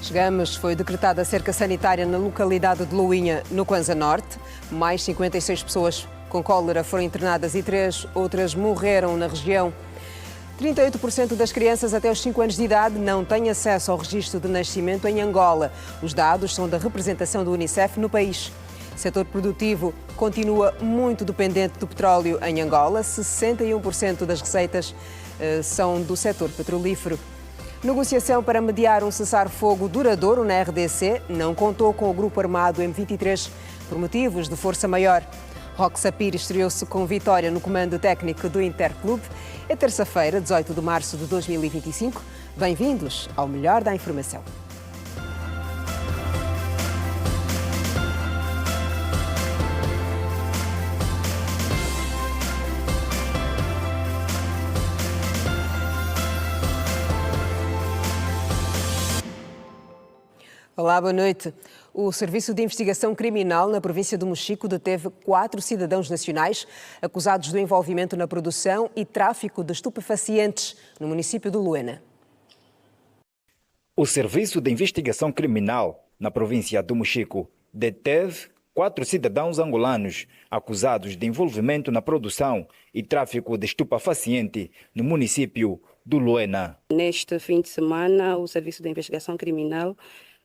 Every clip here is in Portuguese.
Chegamos, foi decretada a cerca sanitária na localidade de Louinha, no Kwanza Norte. Mais 56 pessoas com cólera foram internadas e 3 outras morreram na região. 38% das crianças até os 5 anos de idade não têm acesso ao registro de nascimento em Angola. Os dados são da representação do Unicef no país. O setor produtivo continua muito dependente do petróleo em Angola. 61% das receitas são do setor petrolífero. Negociação para mediar um cessar-fogo duradouro na RDC não contou com o grupo armado M23 por motivos de força maior. Roque Sapir estreou-se com vitória no comando técnico do Interclube. É terça-feira, 18 de março de 2025. Bem-vindos ao melhor da informação. Olá, boa noite. O Serviço de Investigação Criminal na província do Mochico deteve 4 cidadãos nacionais acusados do envolvimento na produção e tráfico de estupefacientes no município de Luena. O Serviço de Investigação Criminal na província do Mochico deteve 4 cidadãos angolanos acusados de envolvimento na produção e tráfico de estupefaciente no município do Luena. Neste fim de semana, o Serviço de Investigação Criminal,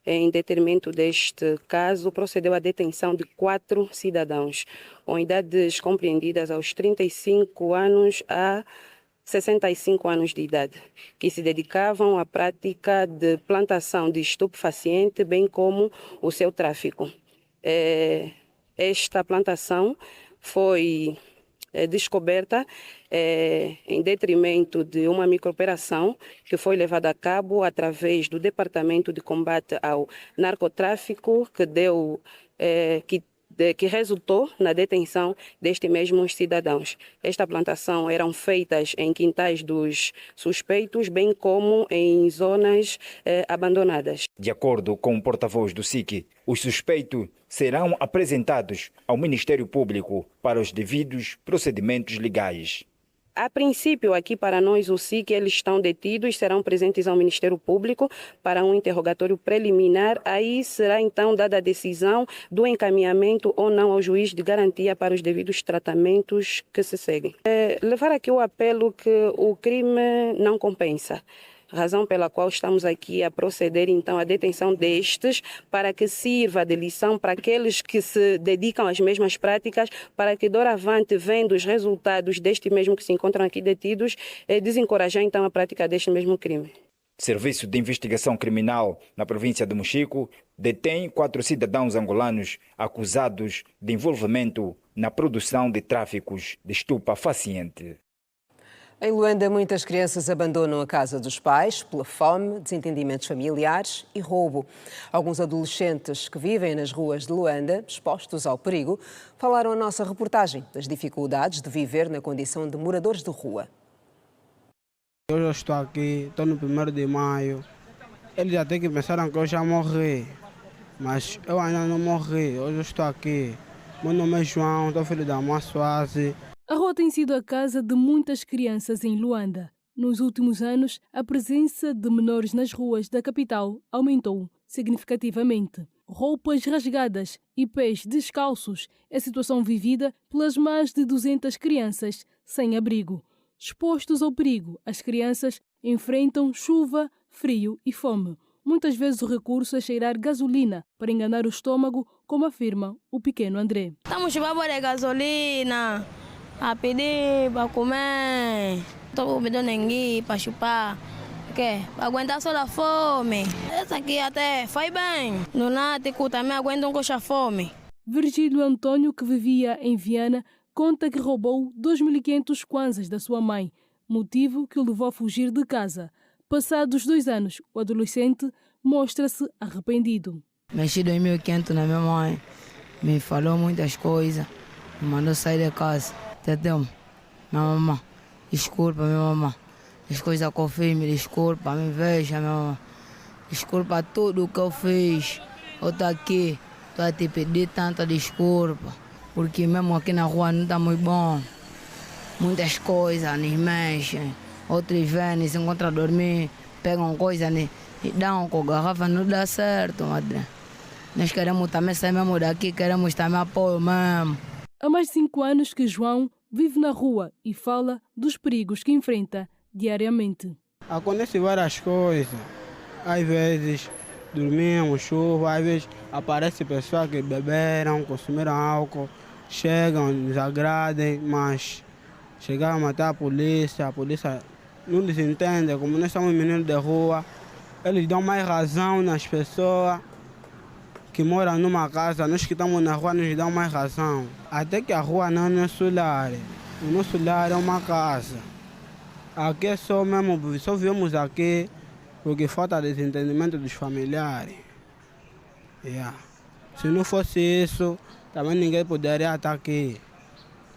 em detrimento deste caso, procedeu à detenção de 4 cidadãos, com idades compreendidas aos 35 anos a 65 anos de idade, que se dedicavam à prática de plantação de estupefaciente, bem como o seu tráfico. Esta plantação foi descoberta em detrimento de uma microoperação que foi levada a cabo através do Departamento de Combate ao Narcotráfico, que resultou na detenção destes mesmos cidadãos. Esta plantação eram feitas em quintais dos suspeitos, bem como em zonas abandonadas. De acordo com o porta-voz do SIC, os suspeitos serão apresentados ao Ministério Público para os devidos procedimentos legais. A princípio, aqui para nós, o SIC, eles estão detidos, serão presentes ao Ministério Público para um interrogatório preliminar. Aí será então dada a decisão do encaminhamento ou não ao juiz de garantia para os devidos tratamentos que se seguem. Levar aqui o apelo que o crime não compensa. Razão pela qual estamos aqui a proceder então à detenção destes, para que sirva de lição para aqueles que se dedicam às mesmas práticas, para que doravante, vendo os resultados deste mesmo que se encontram aqui detidos, desencorajar então a prática deste mesmo crime. Serviço de Investigação Criminal na província do Mochico detém 4 cidadãos angolanos acusados de envolvimento na produção de tráficos de estupefaciente. Em Luanda, muitas crianças abandonam a casa dos pais pela fome, desentendimentos familiares e roubo. Alguns adolescentes que vivem nas ruas de Luanda, expostos ao perigo, falaram à nossa reportagem das dificuldades de viver na condição de moradores de rua. Eu já estou aqui, estou no 1º de maio. Eles até que pensaram que eu já morri, mas eu ainda não morri. Hoje eu estou aqui. Meu nome é João, estou filho da mãe Suazi. A rua tem sido a casa de muitas crianças em Luanda. Nos últimos anos, a presença de menores nas ruas da capital aumentou significativamente. Roupas rasgadas e pés descalços é a situação vivida pelas mais de 200 crianças sem abrigo. Expostos ao perigo, as crianças enfrentam chuva, frio e fome. Muitas vezes o recurso é cheirar gasolina para enganar o estômago, como afirma o pequeno André. Estamos chupando de gasolina a pedir para comer. Estou pedindo ninguém para chupar. Para aguentar só a fome. Essa aqui até foi bem. No nático também aguenta um coxa fome. Virgílio Antônio, que vivia em Viana, conta que roubou 2.500 kwanzas da sua mãe, motivo que o levou a fugir de casa. Passados 2 anos, o adolescente mostra-se arrependido. Mexi 2.500 na minha mãe, me falou muitas coisas, me mandou sair de casa. Entendeu? Minha mamãe, desculpa, minha mamãe. As coisas que eu fiz, me desculpa, me veja, minha mamãe. Desculpa tudo o que eu fiz. Eu estou aqui, estou a te pedir tanta desculpa, porque mesmo aqui na rua não está muito bom. Muitas coisas nos mexem. Outros vêm, se encontram a dormir, pegam coisa, E dão com garrafa não dá certo, madre. Nós queremos também sair mesmo daqui, queremos também apoio mesmo. Há mais de 5 anos que João vive na rua e fala dos perigos que enfrenta diariamente. Acontece várias coisas. Às vezes dormimos, chuva, às vezes aparecem pessoas que beberam, consumiram álcool, chegam, nos agradem, mas chegaram a matar a polícia não desentende, como nós somos meninos de rua, eles dão mais razão nas pessoas que moram numa casa, nós que estamos na rua nos dão mais razão. Até que a rua não é nosso lar, o nosso lar é uma casa. Aqui é só mesmo, só vivemos aqui porque falta desentendimento dos familiares. Se não fosse isso, também ninguém poderia estar aqui.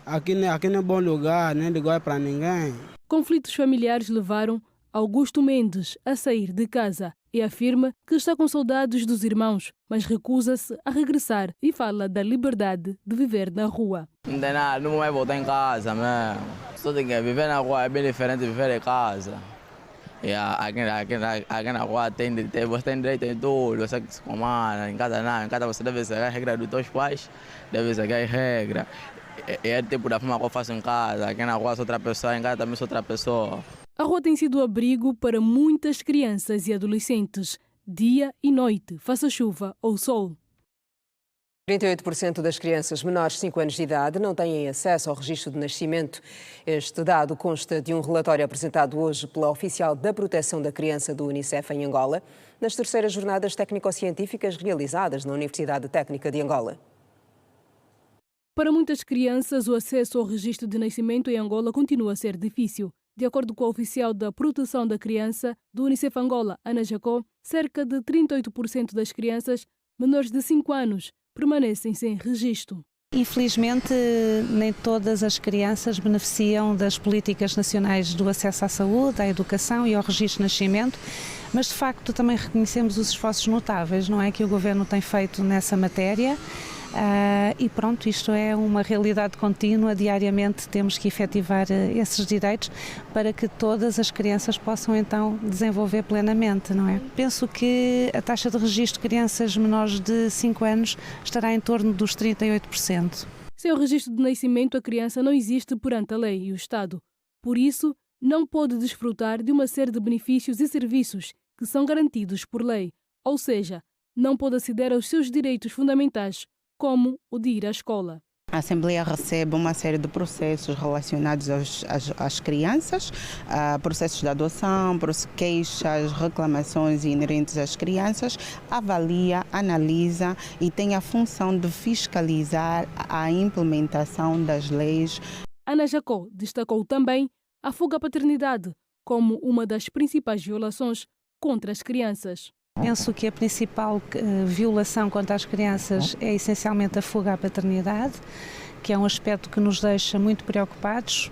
Aqui não é bom lugar, nem lugar para ninguém. Conflitos familiares levaram Augusto Mendes a sair de casa e afirma que está com saudades dos irmãos, mas recusa-se a regressar e fala da liberdade de viver na rua. Não tem nada, não vai voltar em casa mesmo. Só tem que viver na rua é bem diferente de viver em casa. Aqui na rua você tem direito em tudo, você que se comanda, em casa não. Em casa você deve seguir a regra dos teus pais, deve seguir a regra. É tipo da forma que eu faço em casa, aqui na rua sou outra pessoa, em casa também sou outra pessoa. A rua tem sido abrigo para muitas crianças e adolescentes, dia e noite, faça chuva ou sol. 38% das crianças menores de 5 anos de idade não têm acesso ao registro de nascimento. Este dado consta de um relatório apresentado hoje pela oficial da Proteção da Criança do Unicef em Angola, nas terceiras jornadas técnico-científicas realizadas na Universidade Técnica de Angola. Para muitas crianças, o acesso ao registro de nascimento em Angola continua a ser difícil. De acordo com a oficial da Proteção da Criança do Unicef Angola, Ana Jacó, cerca de 38% das crianças menores de 5 anos permanecem sem registro. Infelizmente, nem todas as crianças beneficiam das políticas nacionais do acesso à saúde, à educação e ao registro de nascimento, mas de facto também reconhecemos os esforços notáveis, não é, que o Governo tem feito nessa matéria. E pronto, isto é uma realidade contínua, diariamente temos que efetivar esses direitos para que todas as crianças possam então desenvolver plenamente, não é? Penso que a taxa de registro de crianças menores de 5 anos estará em torno dos 38%. Sem o registro de nascimento, a criança não existe perante a lei e o Estado. Por isso, não pode desfrutar de uma série de benefícios e serviços que são garantidos por lei, ou seja, não pode aceder aos seus direitos fundamentais, como o de ir à escola. A Assembleia recebe uma série de processos relacionados às crianças, processos de adoção, queixas, reclamações inerentes às crianças, avalia, analisa e tem a função de fiscalizar a implementação das leis. Ana Jacó destacou também a fuga à paternidade como uma das principais violações contra as crianças. Penso que a principal violação contra as crianças é essencialmente a fuga à paternidade, que é um aspecto que nos deixa muito preocupados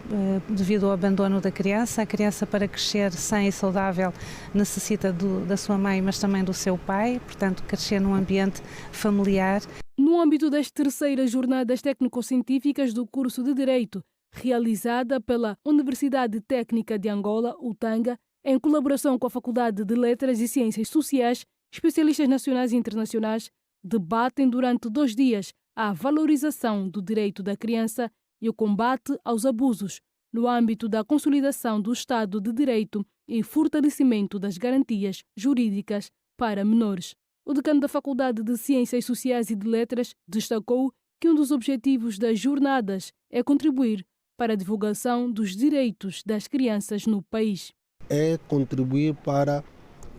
devido ao abandono da criança. A criança, para crescer sã e saudável, necessita da sua mãe, mas também do seu pai, portanto, crescer num ambiente familiar. No âmbito das terceiras jornadas técnico-científicas do curso de Direito, realizada pela Universidade Técnica de Angola, UTANGA, em colaboração com a Faculdade de Letras e Ciências Sociais, especialistas nacionais e internacionais debatem durante 2 dias a valorização do direito da criança e o combate aos abusos no âmbito da consolidação do Estado de Direito e fortalecimento das garantias jurídicas para menores. O decano da Faculdade de Ciências Sociais e de Letras destacou que um dos objetivos das jornadas é contribuir para a divulgação dos direitos das crianças no país. É contribuir para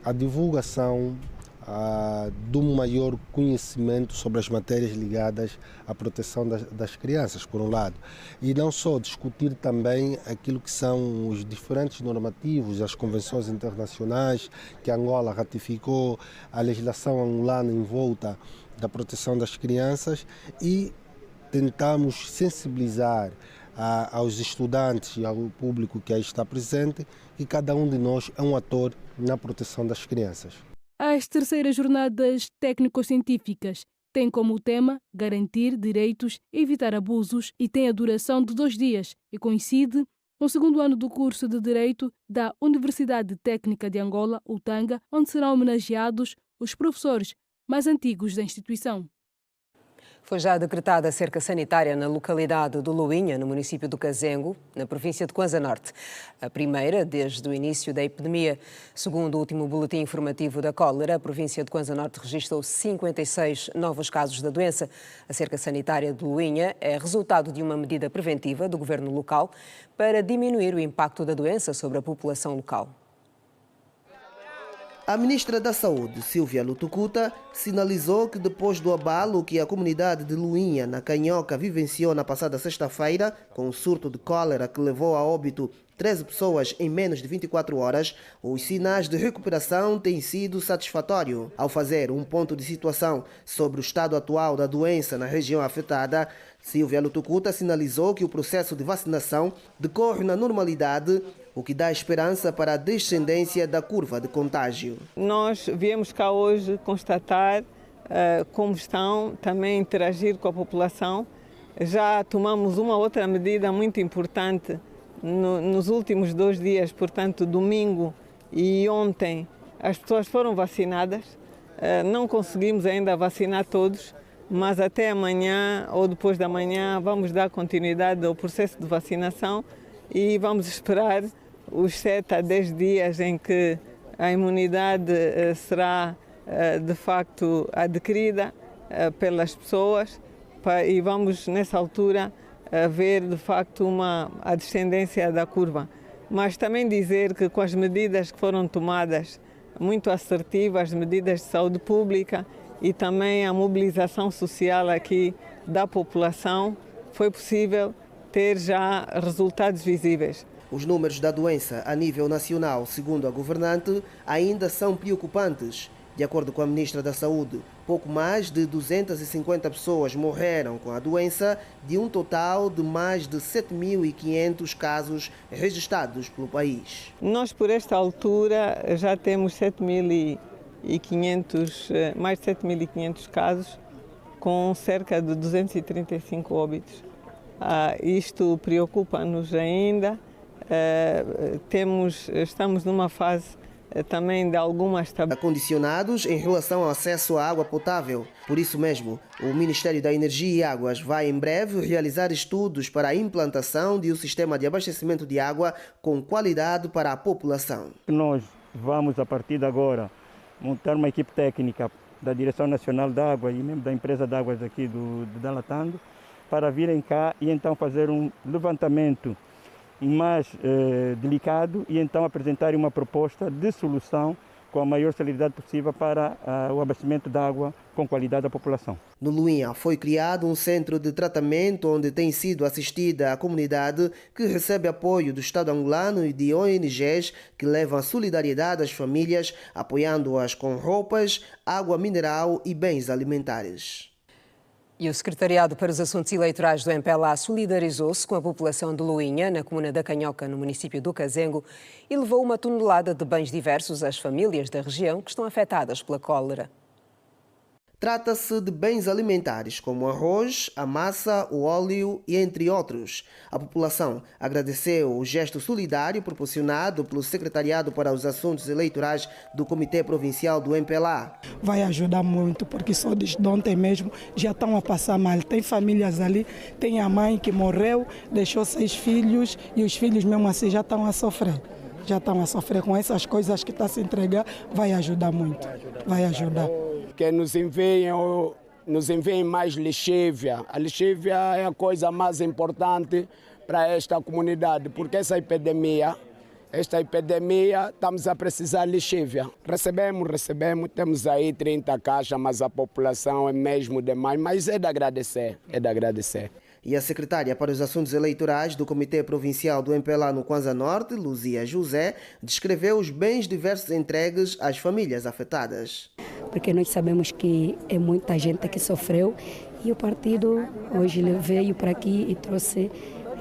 a divulgação de um maior conhecimento sobre as matérias ligadas à proteção das crianças, por um lado. E não só discutir também aquilo que são os diferentes normativos, as convenções internacionais que Angola ratificou, a legislação angolana em volta da proteção das crianças e tentamos sensibilizar aos estudantes e ao público que aí está presente que cada um de nós é um ator na proteção das crianças. As terceiras jornadas técnico-científicas têm como tema garantir direitos e evitar abusos e tem a duração de 2 dias e coincide no segundo ano do curso de Direito da Universidade Técnica de Angola, UTANGA, onde serão homenageados os professores mais antigos da instituição. Foi já decretada a cerca sanitária na localidade do Luinha, no município do Cazengo, na província de Kwanza Norte. A primeira desde o início da epidemia. Segundo o último boletim informativo da cólera, a província de Kwanza Norte registrou 56 novos casos da doença. A cerca sanitária do Luinha é resultado de uma medida preventiva do governo local para diminuir o impacto da doença sobre a população local. A ministra da Saúde, Silvia Lutucuta, sinalizou que depois do abalo que a comunidade de Luinha, na Canhoca, vivenciou na passada sexta-feira, com o surto de cólera que levou a óbito 13 pessoas em menos de 24 horas, os sinais de recuperação têm sido satisfatórios. Ao fazer um ponto de situação sobre o estado atual da doença na região afetada, Silvia Lutucuta sinalizou que o processo de vacinação decorre na normalidade, o que dá esperança para a descendência da curva de contágio. Nós viemos cá hoje constatar como estão, também interagir com a população. Já tomamos uma outra medida muito importante nos últimos 2 dias, portanto, domingo e ontem, as pessoas foram vacinadas. Não conseguimos ainda vacinar todos, mas até amanhã ou depois da manhã vamos dar continuidade ao processo de vacinação e vamos esperar os 7 a 10 dias em que a imunidade será de facto adquirida pelas pessoas e vamos nessa altura ver de facto a descendência da curva. Mas também dizer que com as medidas que foram tomadas, muito assertivas, medidas de saúde pública e também a mobilização social aqui da população, foi possível ter já resultados visíveis. Os números da doença a nível nacional, segundo a governante, ainda são preocupantes. De acordo com a ministra da Saúde, pouco mais de 250 pessoas morreram com a doença, de um total de mais de 7.500 casos registrados pelo país. Nós, por esta altura, já temos mais de 7.500 casos, com cerca de 235 óbitos. Isto preocupa-nos ainda. Estamos numa fase também de algumas condicionados em relação ao acesso à água potável. Por isso mesmo, o Ministério da Energia e Águas vai em breve realizar estudos para a implantação de um sistema de abastecimento de água com qualidade para a população. Nós vamos, a partir de agora, montar uma equipe técnica da Direção Nacional de Água e mesmo da empresa de águas aqui de Dalatando para virem cá e então fazer um levantamento mais delicado e então apresentarem uma proposta de solução com a maior celeridade possível para o abastecimento de água com qualidade à população. No Luinha foi criado um centro de tratamento onde tem sido assistida a comunidade que recebe apoio do Estado angolano e de ONGs que levam a solidariedade às famílias, apoiando-as com roupas, água mineral e bens alimentares. E o Secretariado para os Assuntos Eleitorais do MPLA solidarizou-se com a população de Luinha, na comuna da Canhoca, no município do Cazengo, e levou 1 tonelada de bens diversos às famílias da região que estão afetadas pela cólera. Trata-se de bens alimentares como arroz, a massa, o óleo e entre outros. A população agradeceu o gesto solidário proporcionado pelo Secretariado para os Assuntos Eleitorais do Comitê Provincial do MPLA. Vai ajudar muito, porque só desde ontem mesmo já estão a passar mal. Tem famílias ali, tem a mãe que morreu, deixou 6 filhos e os filhos mesmo assim já estão a sofrer. Já estão a sofrer com essas coisas que está a se entregar, vai ajudar muito, vai ajudar. Que nos enviem mais lixívia. A lixívia é a coisa mais importante para esta comunidade, porque esta epidemia, estamos a precisar de lixívia. Recebemos, temos aí 30 caixas, mas a população é mesmo demais, mas é de agradecer, E a secretária para os Assuntos Eleitorais do Comitê Provincial do MPLA no Kwanza Norte, Luzia José, descreveu os bens diversos entregues às famílias afetadas. Porque nós sabemos que é muita gente que sofreu e o partido hoje veio para aqui e trouxe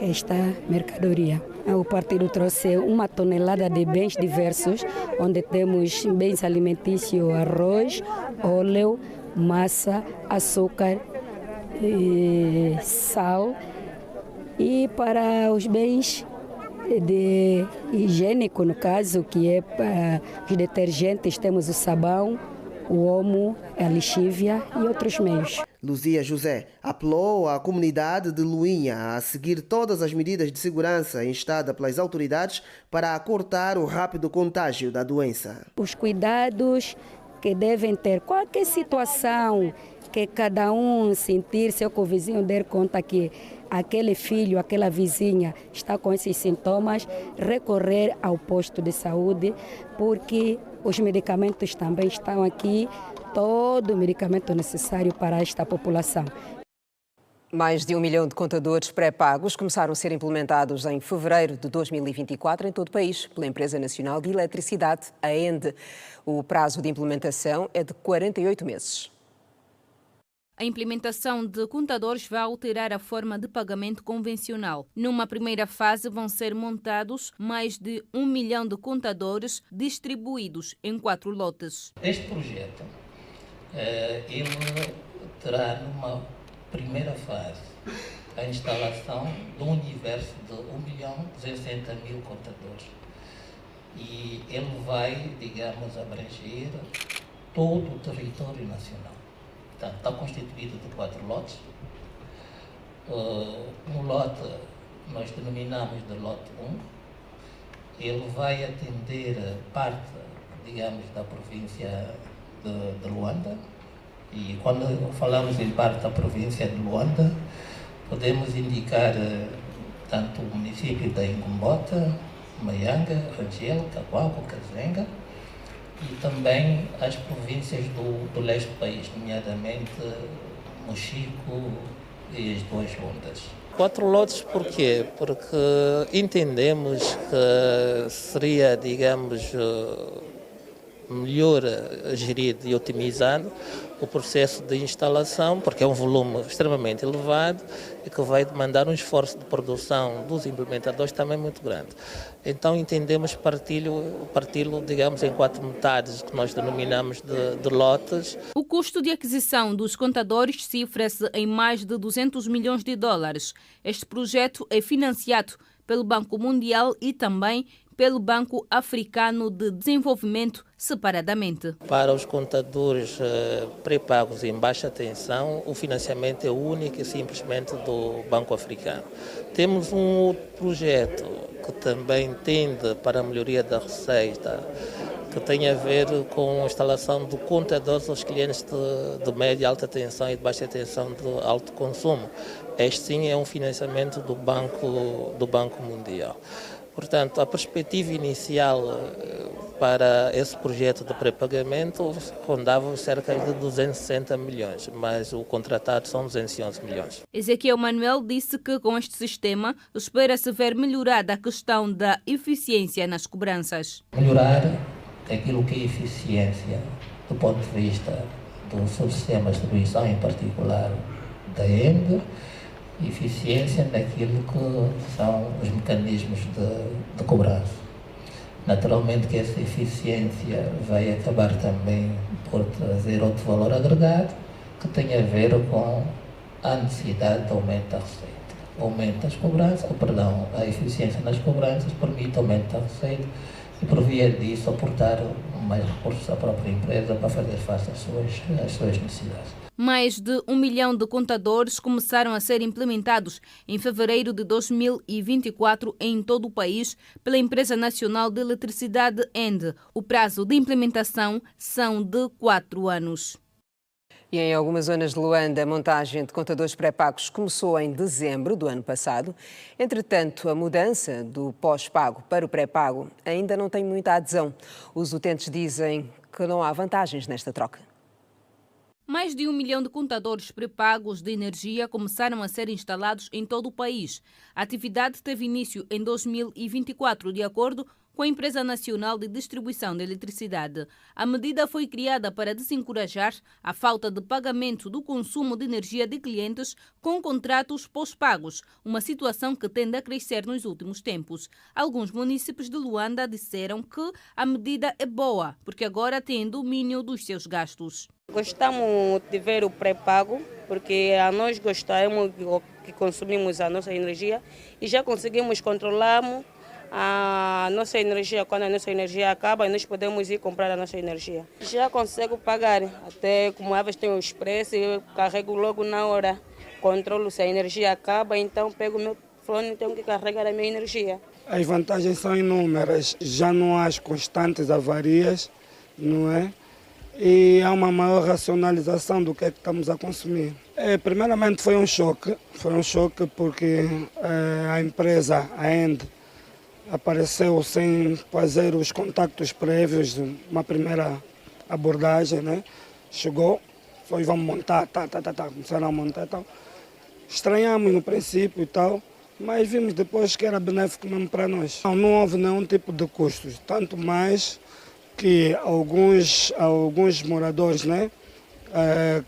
esta mercadoria. O partido trouxe 1 tonelada de bens diversos, onde temos bens alimentícios, arroz, óleo, massa, açúcar, sal, e para os bens de higiênico, no caso, que é os detergentes, temos o sabão, o omo, a lixívia e outros meios. Luzia José apelou à comunidade de Luinha a seguir todas as medidas de segurança instadas pelas autoridades para cortar o rápido contágio da doença. Os cuidados que devem ter, qualquer situação que cada um sentir, se o vizinho der conta que aquele filho, aquela vizinha está com esses sintomas, recorrer ao posto de saúde, porque os medicamentos também estão aqui, todo o medicamento necessário para esta população. Mais de 1 milhão de contadores pré-pagos começaram a ser implementados em fevereiro de 2024 em todo o país pela Empresa Nacional de Eletricidade, a ENDE. O prazo de implementação é de 48 meses. A implementação de contadores vai alterar a forma de pagamento convencional. Numa primeira fase vão ser montados mais de 1 milhão de contadores distribuídos em 4 lotes. Este projeto ele terá numa primeira fase a instalação de um universo de 1.260.000 contadores. E ele vai, digamos, abranger todo o território nacional. Portanto, está constituído de 4 lotes. Um lote nós denominamos de lote 1. Ele vai atender parte, digamos, da província de Luanda. E quando falamos em parte da província de Luanda, podemos indicar tanto o município da Ingumbota, Maianga, Rangel, Caguaco, Cazenga, e também as províncias do leste do país, nomeadamente Mochico e as 2 Lundas. 4 lotes por quê? Porque entendemos que seria, digamos, melhor gerido e otimizado o processo de instalação, porque é um volume extremamente elevado e que vai demandar um esforço de produção dos implementadores também muito grande. Então entendemos parti-lo, digamos, em 4 metades, que nós denominamos de lotes. O custo de aquisição dos contadores cifra-se em mais de 200 milhões de dólares. Este projeto é financiado pelo Banco Mundial e também pelo Banco Africano de Desenvolvimento separadamente. Para os contadores pré-pagos em baixa tensão, o financiamento é único e simplesmente do Banco Africano. Temos um outro projeto que também tende para a melhoria da receita, que tem a ver com a instalação de contadores aos clientes de média e alta tensão e de baixa tensão de alto consumo. Este sim é um financiamento do Banco Mundial. Portanto, a perspectiva inicial para esse projeto de pré-pagamento rondava cerca de 260 milhões, mas o contratado são 211 milhões. Ezequiel Manuel disse que com este sistema espera-se ver melhorada a questão da eficiência nas cobranças. Melhorar aquilo que é eficiência do ponto de vista do seu sistema de distribuição, em particular da ENDE, eficiência naquilo que são os mecanismos de cobrança. Naturalmente que essa eficiência vai acabar também por trazer outro valor agregado que tem a ver com a necessidade de aumento da receita. Aumento das cobranças, a eficiência nas cobranças permite aumento da receita e por via disso aportar mais recursos à própria empresa para fazer face às suas necessidades. Mais de 1 milhão de contadores começaram a ser implementados em fevereiro de 2024 em todo o país pela Empresa Nacional de Eletricidade ENDE. O prazo de implementação são de 4 anos. E em algumas zonas de Luanda, a montagem de contadores pré-pagos começou em dezembro do ano passado. Entretanto, a mudança do pós-pago para o pré-pago ainda não tem muita adesão. Os utentes dizem que não há vantagens nesta troca. Mais de 1 milhão de contadores pré-pagos de energia começaram a ser instalados em todo o país. A atividade teve início em 2024, de acordo com a Empresa Nacional de Distribuição de Eletricidade. A medida foi criada para desencorajar a falta de pagamento do consumo de energia de clientes com contratos pós-pagos, uma situação que tende a crescer nos últimos tempos. Alguns munícipes de Luanda disseram que a medida é boa, porque agora têm domínio dos seus gastos. Gostamos de ver o pré-pago, porque a nós gostamos que consumimos a nossa energia e já conseguimos controlar a nossa energia, quando a nossa energia acaba, nós podemos ir comprar a nossa energia. Já consigo pagar, até como às vezes tem os preços, eu carrego logo na hora. Controlo se a energia acaba, então pego o meu fone e tenho que carregar a minha energia. As vantagens são inúmeras, já não há as constantes avarias, não é? E há uma maior racionalização do que é que estamos a consumir. Primeiramente foi um choque porque a empresa, a END, apareceu sem fazer os contactos prévios, uma primeira abordagem, né? Chegou, foi vamos montar, começaram a montar e tal. Estranhamos no princípio e tal, mas vimos depois que era benéfico mesmo para nós. Não houve nenhum tipo de custos, tanto mais que alguns moradores, né,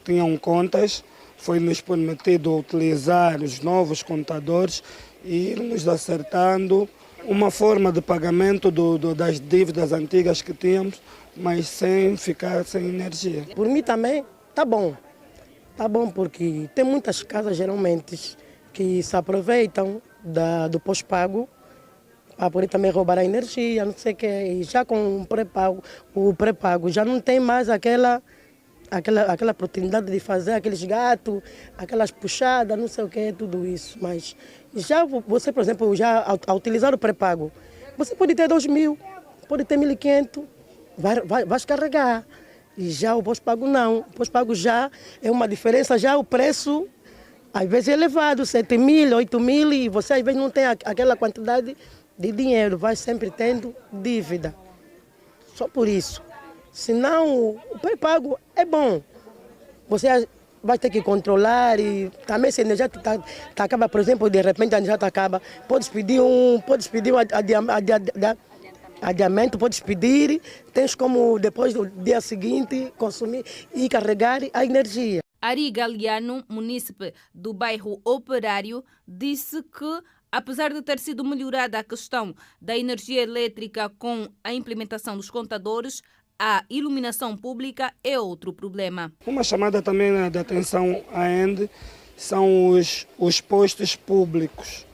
tinham contas, foi-nos permitido utilizar os novos contadores e irmos acertando uma forma de pagamento das dívidas antigas que tínhamos, mas sem ficar sem energia. Por mim também está bom. Está bom porque tem muitas casas geralmente que se aproveitam do pós-pago para poder também roubar a energia, não sei o quê. E já com o pré-pago já não tem mais aquela oportunidade de fazer aqueles gatos, aquelas puxadas, não sei o que, tudo isso. Mas já você, por exemplo, já ao utilizar o pré-pago, você pode ter 2.000, pode ter 1.500, vai carregar. E já o pós-pago não. O pós-pago já é uma diferença, já o preço às vezes é elevado, 7.000, 8.000, e você às vezes não tem aquela quantidade de dinheiro, vai sempre tendo dívida. Só por isso. Senão, o pré-pago é bom. Você vai ter que controlar e também se a energia acaba, por exemplo, de repente a energia acaba, podes pedir um adiamento, podes pedir, tens como depois do dia seguinte consumir e carregar a energia. Ari Galeano, munícipe do bairro Operário, disse que, apesar de ter sido melhorada a questão da energia elétrica com a implementação dos contadores, a iluminação pública é outro problema. Uma chamada também de atenção à END são os postos públicos.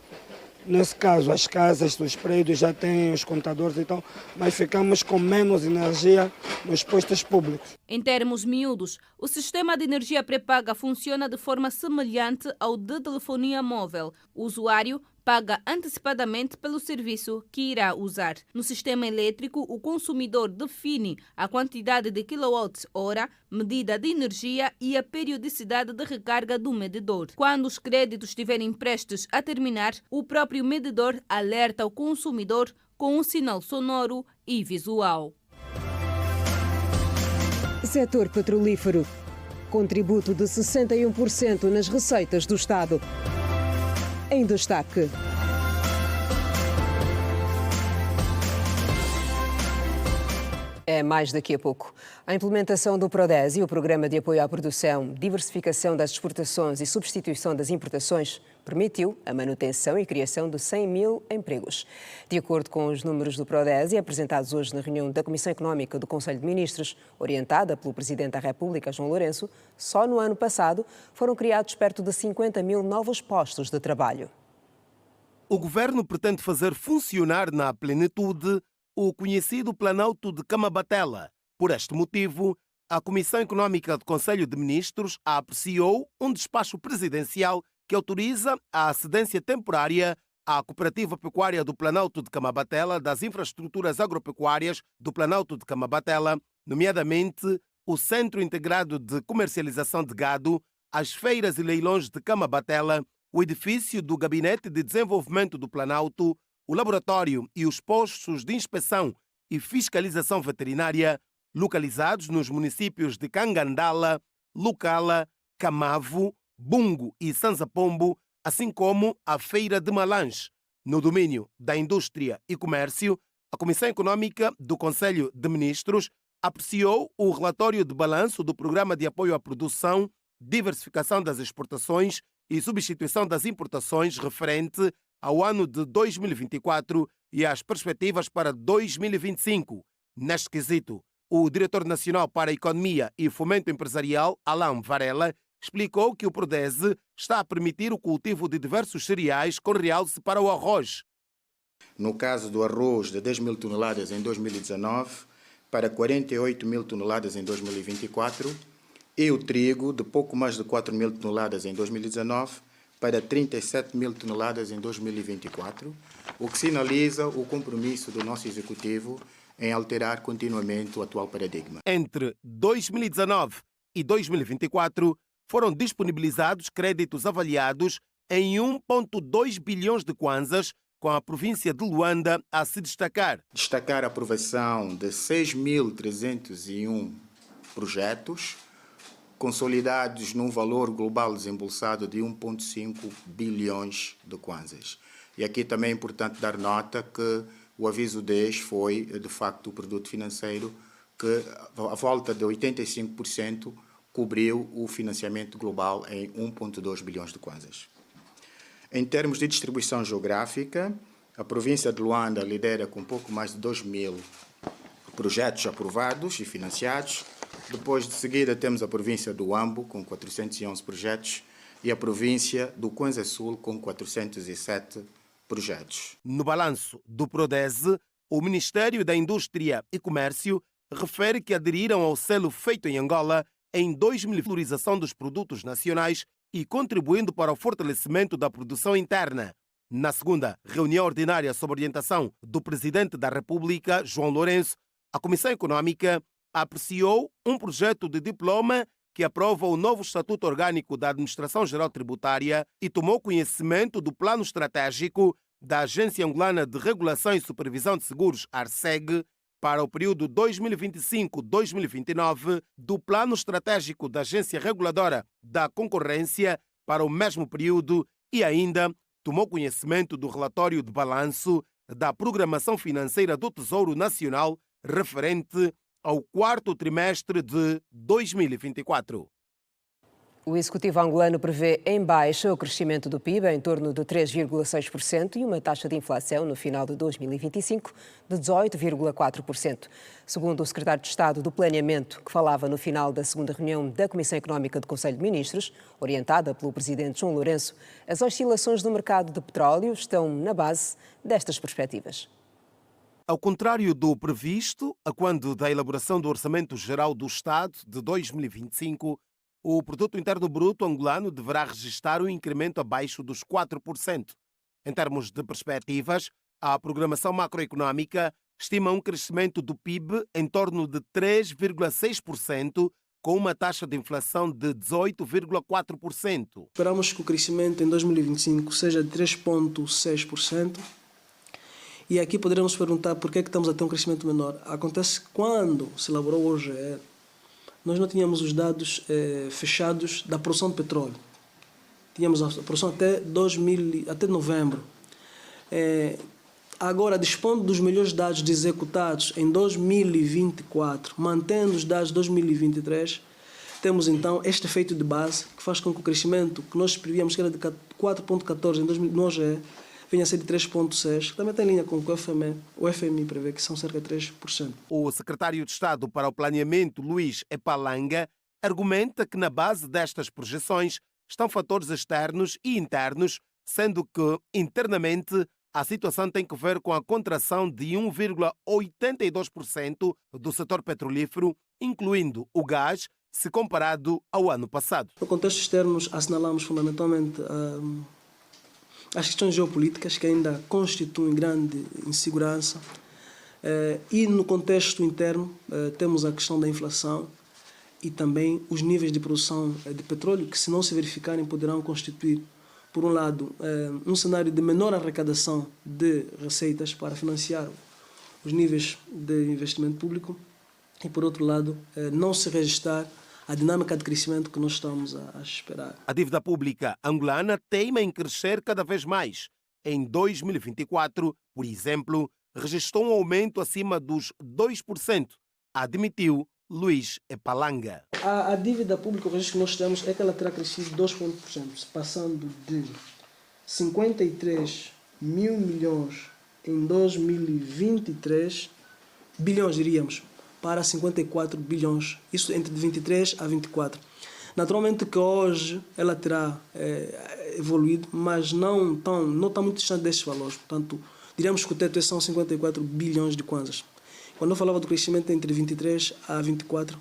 Nesse caso, as casas dos prédios já têm os contadores, então, mas ficamos com menos energia nos postos públicos. Em termos miúdos, o sistema de energia pré-paga funciona de forma semelhante ao de telefonia móvel. O usuário paga antecipadamente pelo serviço que irá usar. No sistema elétrico, o consumidor define a quantidade de kWh, medida de energia e a periodicidade de recarga do medidor. Quando os créditos estiverem prestes a terminar, o próprio medidor alerta o consumidor com um sinal sonoro e visual. Setor petrolífero. Contributo de 61% nas receitas do Estado. Em destaque. É mais daqui a pouco. A implementação do PRODESE, o Programa de Apoio à Produção, Diversificação das Exportações e Substituição das Importações, permitiu a manutenção e criação de 100.000 empregos. De acordo com os números do PRODESE, apresentados hoje na reunião da Comissão Económica do Conselho de Ministros, orientada pelo Presidente da República, João Lourenço, só no ano passado foram criados perto de 50.000 novos postos de trabalho. O governo pretende fazer funcionar na plenitude o conhecido Planalto de Camabatela. Por este motivo, a Comissão Económica do Conselho de Ministros apreciou um despacho presidencial que autoriza a cedência temporária à Cooperativa Pecuária do Planalto de Camabatela das infraestruturas agropecuárias do Planalto de Camabatela, nomeadamente o Centro Integrado de Comercialização de Gado, as feiras e leilões de Camabatela, o edifício do Gabinete de Desenvolvimento do Planalto, o laboratório e os postos de inspeção e fiscalização veterinária localizados nos municípios de Cangandala, Lucala, Camavo, Bungo e Sanzapombo, assim como a Feira de Malange. No domínio da Indústria e Comércio, a Comissão Económica do Conselho de Ministros apreciou o relatório de balanço do Programa de Apoio à Produção, Diversificação das Exportações e Substituição das Importações referente ao ano de 2024 e às perspectivas para 2025. Neste quesito, o Diretor Nacional para a Economia e Fomento Empresarial, Alain Varela, explicou que o PRODESE está a permitir o cultivo de diversos cereais com realce para o arroz. No caso do arroz, de 10 mil toneladas em 2019 para 48 mil toneladas em 2024 e o trigo de pouco mais de 4 mil toneladas em 2019 para 37 mil toneladas em 2024, o que sinaliza o compromisso do nosso Executivo em alterar continuamente o atual paradigma. Entre 2019 e 2024, foram disponibilizados créditos avaliados em 1,2 bilhões de kwanzas, com a província de Luanda a se destacar. Destacar a aprovação de 6.301 projetos, consolidados num valor global desembolsado de 1,5 bilhões de kwanzas. E aqui também é importante dar nota que o aviso 10 foi, de facto, o produto financeiro que, à volta de 85%, cobriu o financiamento global em 1,2 bilhões de kwanzas. Em termos de distribuição geográfica, a província de Luanda lidera com pouco mais de 2 mil projetos aprovados e financiados. Depois de seguida temos a província do Huambo com 411 projetos e a província do Kwanza Sul com 407 projetos. No balanço do Prodese, o Ministério da Indústria e Comércio refere que aderiram ao selo feito em Angola em 2000, valorização dos produtos nacionais e contribuindo para o fortalecimento da produção interna. Na segunda reunião ordinária sob orientação do Presidente da República, João Lourenço, a Comissão Econômica apreciou um projeto de diploma que aprova o novo Estatuto Orgânico da Administração Geral Tributária e tomou conhecimento do Plano Estratégico da Agência Angolana de Regulação e Supervisão de Seguros, ARSEG, para o período 2025-2029, do Plano Estratégico da Agência Reguladora da Concorrência para o mesmo período e ainda tomou conhecimento do relatório de balanço da Programação Financeira do Tesouro Nacional referente ao quarto trimestre de 2024. O Executivo angolano prevê em baixa o crescimento do PIB em torno de 3,6% e uma taxa de inflação no final de 2025 de 18,4%. Segundo o secretário de Estado do Planeamento, que falava no final da segunda reunião da Comissão Económica do Conselho de Ministros, orientada pelo presidente João Lourenço, as oscilações do mercado de petróleo estão na base destas perspectivas. Ao contrário do previsto, a quando da elaboração do Orçamento Geral do Estado de 2025, o Produto Interno Bruto angolano deverá registrar um incremento abaixo dos 4%. Em termos de perspectivas, a Programação Macroeconómica estima um crescimento do PIB em torno de 3,6%, com uma taxa de inflação de 18,4%. Esperamos que o crescimento em 2025 seja de 3,6%. E aqui poderemos perguntar por que estamos a ter um crescimento menor. Acontece que quando se elaborou o OGE, nós não tínhamos os dados fechados da produção de petróleo. Tínhamos a produção até novembro. Agora, dispondo dos melhores dados executados em 2024, mantendo os dados de 2023, temos então este efeito de base que faz com que o crescimento que nós prevíamos que era de 4,14 no OGE venha a ser de 3,6, que também está em linha com o que o FMI prevê, que são cerca de 3%. O secretário de Estado para o Planeamento, Luís Epalanga, argumenta que na base destas projeções estão fatores externos e internos, sendo que, internamente, a situação tem que ver com a contração de 1,82% do setor petrolífero, incluindo o gás, se comparado ao ano passado. No contexto externo, assinalamos fundamentalmente as questões geopolíticas, que ainda constituem grande insegurança. E no contexto interno, temos a questão da inflação e também os níveis de produção de petróleo, que se não se verificarem, poderão constituir, por um lado, um cenário de menor arrecadação de receitas para financiar os níveis de investimento público e, por outro lado, não se registrar a dinâmica de crescimento que nós estamos a esperar. A dívida pública angolana teima em crescer cada vez mais. Em 2024, por exemplo, registrou um aumento acima dos 2%, admitiu Luís Epalanga. A dívida pública, o registro que nós temos é que ela terá crescido 2%, passando de 53 mil milhões em 2023, bilhões diríamos, para 54 bilhões, isso entre 23 a 24. Naturalmente que hoje ela terá evoluído, mas não está muito distante destes valores. Portanto, diríamos que o teto são 54 bilhões de kwanzas. Quando eu falava do crescimento entre 23 a 24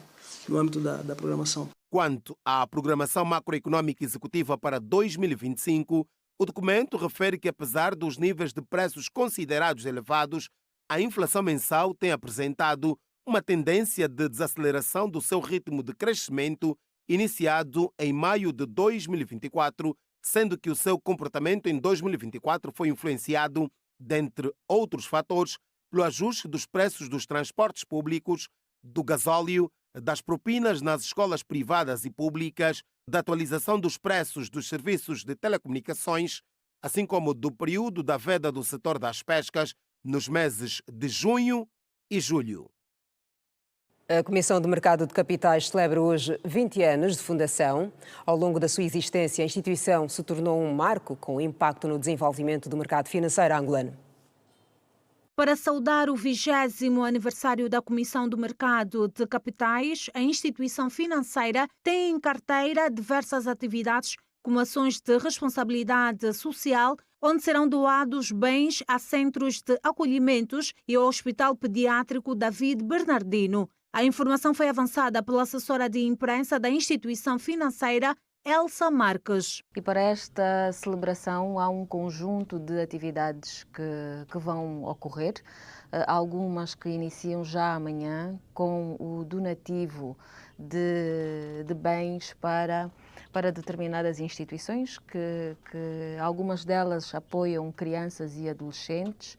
no âmbito da programação. Quanto à programação macroeconômica executiva para 2025, o documento refere que, apesar dos níveis de preços considerados elevados, a inflação mensal tem apresentado uma tendência de desaceleração do seu ritmo de crescimento iniciado em maio de 2024, sendo que o seu comportamento em 2024 foi influenciado, dentre outros fatores, pelo ajuste dos preços dos transportes públicos, do gasóleo, das propinas nas escolas privadas e públicas, da atualização dos preços dos serviços de telecomunicações, assim como do período da veda do setor das pescas nos meses de junho e julho. A Comissão de Mercado de Capitais celebra hoje 20 anos de fundação. Ao longo da sua existência, a instituição se tornou um marco com impacto no desenvolvimento do mercado financeiro angolano. Para saudar o 20º aniversário da Comissão do Mercado de Capitais, a instituição financeira tem em carteira diversas atividades, como ações de responsabilidade social, onde serão doados bens a centros de acolhimentos e ao Hospital Pediátrico David Bernardino. A informação foi avançada pela assessora de imprensa da instituição financeira, Elsa Marques. E para esta celebração há um conjunto de atividades que vão ocorrer, algumas que iniciam já amanhã com o donativo de bens para determinadas instituições, que algumas delas apoiam crianças e adolescentes,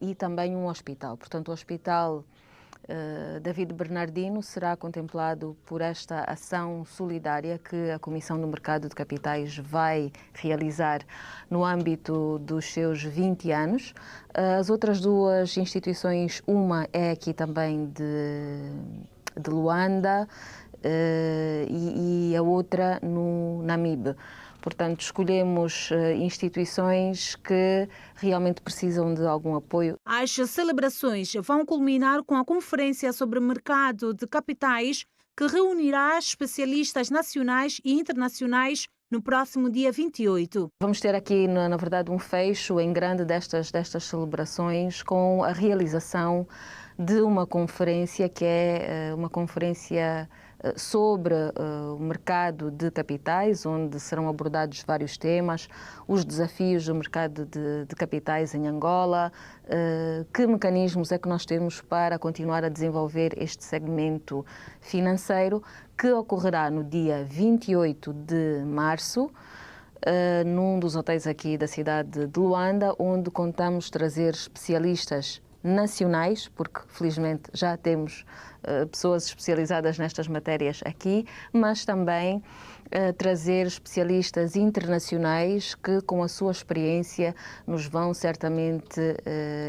e também um hospital. Portanto, o Hospital David Bernardino será contemplado por esta ação solidária que a Comissão do Mercado de Capitais vai realizar no âmbito dos seus 20 anos. As outras duas instituições, uma é aqui também de Luanda e a outra no Namibe. Portanto, escolhemos instituições que realmente precisam de algum apoio. As celebrações vão culminar com a Conferência sobre Mercado de Capitais, que reunirá especialistas nacionais e internacionais no próximo dia 28. Vamos ter aqui, na verdade, um fecho em grande destas celebrações com a realização de uma conferência que é uma conferência sobre o mercado de capitais, onde serão abordados vários temas, os desafios do mercado de capitais em Angola, que mecanismos é que nós temos para continuar a desenvolver este segmento financeiro, que ocorrerá no dia 28 de março, num dos hotéis aqui da cidade de Luanda, onde contamos trazer especialistas nacionais, porque felizmente já temos pessoas especializadas nestas matérias aqui, mas também trazer especialistas internacionais que, com a sua experiência, nos vão certamente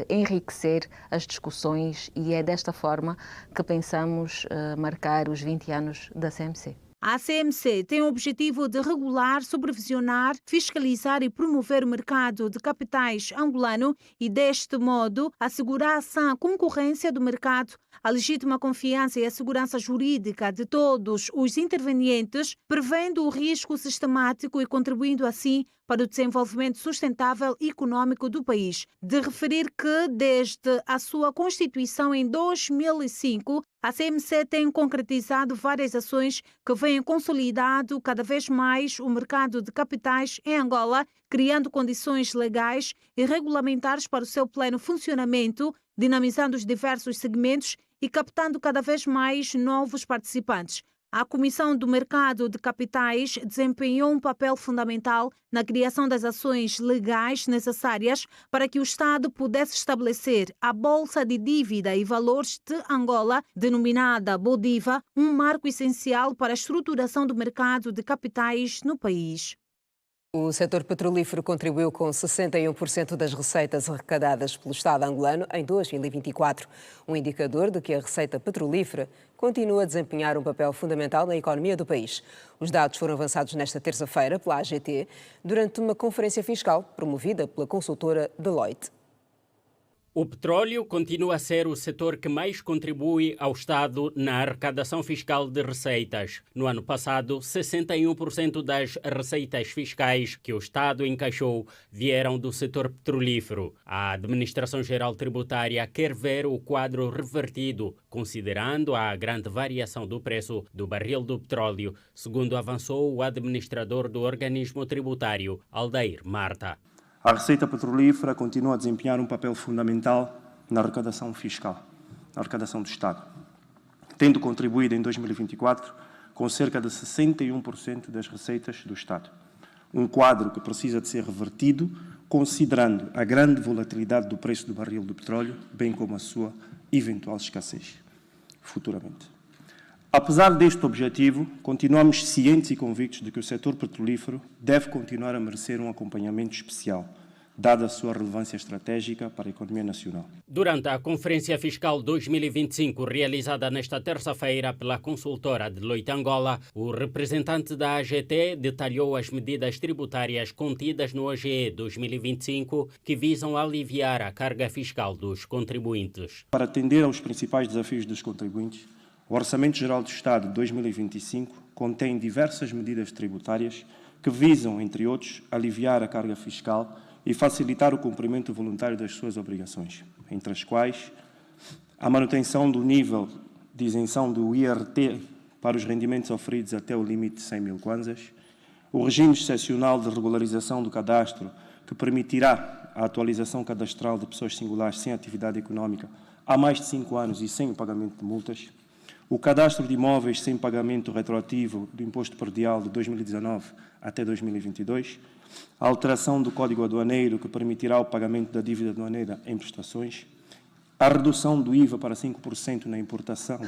enriquecer as discussões, e é desta forma que pensamos marcar os 20 anos da CMC. A CMC tem o objetivo de regular, supervisionar, fiscalizar e promover o mercado de capitais angolano e, deste modo, assegurar a sã concorrência do mercado, a legítima confiança e a segurança jurídica de todos os intervenientes, prevendo o risco sistemático e contribuindo assim para o desenvolvimento sustentável e econômico do país. De referir que, desde a sua constituição em 2005, a CMC tem concretizado várias ações que vêm consolidando cada vez mais o mercado de capitais em Angola, criando condições legais e regulamentares para o seu pleno funcionamento, dinamizando os diversos segmentos e captando cada vez mais novos participantes. A Comissão do Mercado de Capitais desempenhou um papel fundamental na criação das ações legais necessárias para que o Estado pudesse estabelecer a Bolsa de Dívida e Valores de Angola, denominada BODIVA, um marco essencial para a estruturação do mercado de capitais no país. O setor petrolífero contribuiu com 61% das receitas arrecadadas pelo Estado angolano em 2024, um indicador de que a receita petrolífera continua a desempenhar um papel fundamental na economia do país. Os dados foram avançados nesta terça-feira pela AGT durante uma conferência fiscal promovida pela consultora Deloitte. O petróleo continua a ser o setor que mais contribui ao Estado na arrecadação fiscal de receitas. No ano passado, 61% das receitas fiscais que o Estado encaixou vieram do setor petrolífero. A Administração-Geral Tributária quer ver o quadro revertido, considerando a grande variação do preço do barril do petróleo, segundo avançou o administrador do organismo tributário, Aldair Marta. A receita petrolífera continua a desempenhar um papel fundamental na arrecadação fiscal, na arrecadação do Estado, tendo contribuído em 2024 com cerca de 61% das receitas do Estado. Um quadro que precisa de ser revertido, considerando a grande volatilidade do preço do barril do petróleo, bem como a sua eventual escassez futuramente. Apesar deste objetivo, continuamos cientes e convictos de que o setor petrolífero deve continuar a merecer um acompanhamento especial, dada a sua relevância estratégica para a economia nacional. Durante a Conferência Fiscal 2025, realizada nesta terça-feira pela consultora Deloitte Angola, o representante da AGT detalhou as medidas tributárias contidas no OGE 2025 que visam aliviar a carga fiscal dos contribuintes. Para atender aos principais desafios dos contribuintes, o Orçamento Geral do Estado de 2025 contém diversas medidas tributárias que visam, entre outros, aliviar a carga fiscal e facilitar o cumprimento voluntário das suas obrigações, entre as quais a manutenção do nível de isenção do IRT para os rendimentos oferidos até o limite de 100 mil kwanzas, o regime excepcional de regularização do cadastro, que permitirá a atualização cadastral de pessoas singulares sem atividade económica há mais de 5 anos e sem o pagamento de multas, o cadastro de imóveis sem pagamento retroativo do imposto predial de 2019 até 2022, a alteração do Código Aduaneiro que permitirá o pagamento da dívida aduaneira em prestações, a redução do IVA para 5% na importação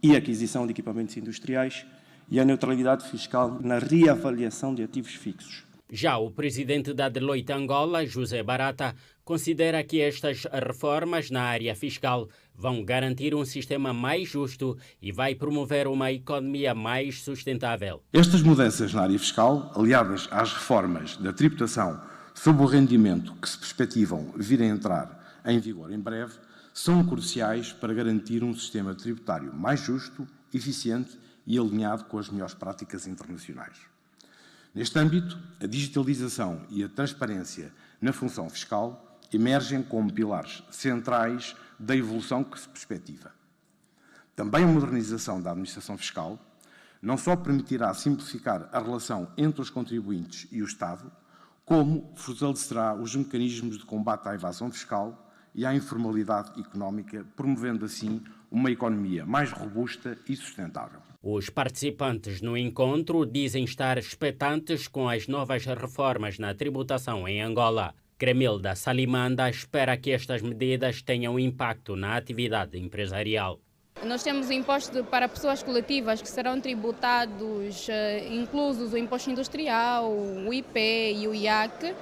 e aquisição de equipamentos industriais e a neutralidade fiscal na reavaliação de ativos fixos. Já o presidente da Deloitte Angola, José Barata, considera que estas reformas na área fiscal vão garantir um sistema mais justo e vai promover uma economia mais sustentável. Estas mudanças na área fiscal, aliadas às reformas da tributação sobre o rendimento que se perspectivam vir a entrar em vigor em breve, são cruciais para garantir um sistema tributário mais justo, eficiente e alinhado com as melhores práticas internacionais. Neste âmbito, a digitalização e a transparência na função fiscal emergem como pilares centrais da evolução que se perspectiva. Também a modernização da administração fiscal não só permitirá simplificar a relação entre os contribuintes e o Estado, como fortalecerá os mecanismos de combate à evasão fiscal e à informalidade económica, promovendo assim uma economia mais robusta e sustentável. Os participantes no encontro dizem estar expectantes com as novas reformas na tributação em Angola. Cremilda Salimanda espera que estas medidas tenham impacto na atividade empresarial. Nós temos o imposto para pessoas coletivas que serão tributados, inclusos o imposto industrial, o IP e o IAC,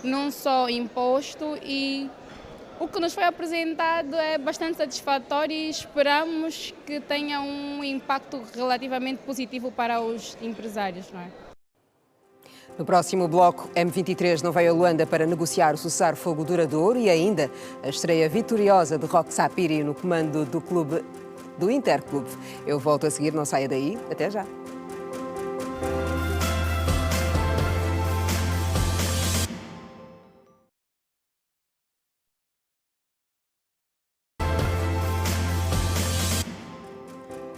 não só imposto, e o que nos foi apresentado é bastante satisfatório e esperamos que tenha um impacto relativamente positivo para os empresários, não é? No próximo bloco, M23 não veio a Luanda para negociar o cessar-fogo duradouro e ainda a estreia vitoriosa de Roque Sapiri no comando do Interclube. Eu volto a seguir, não saia daí. Até já.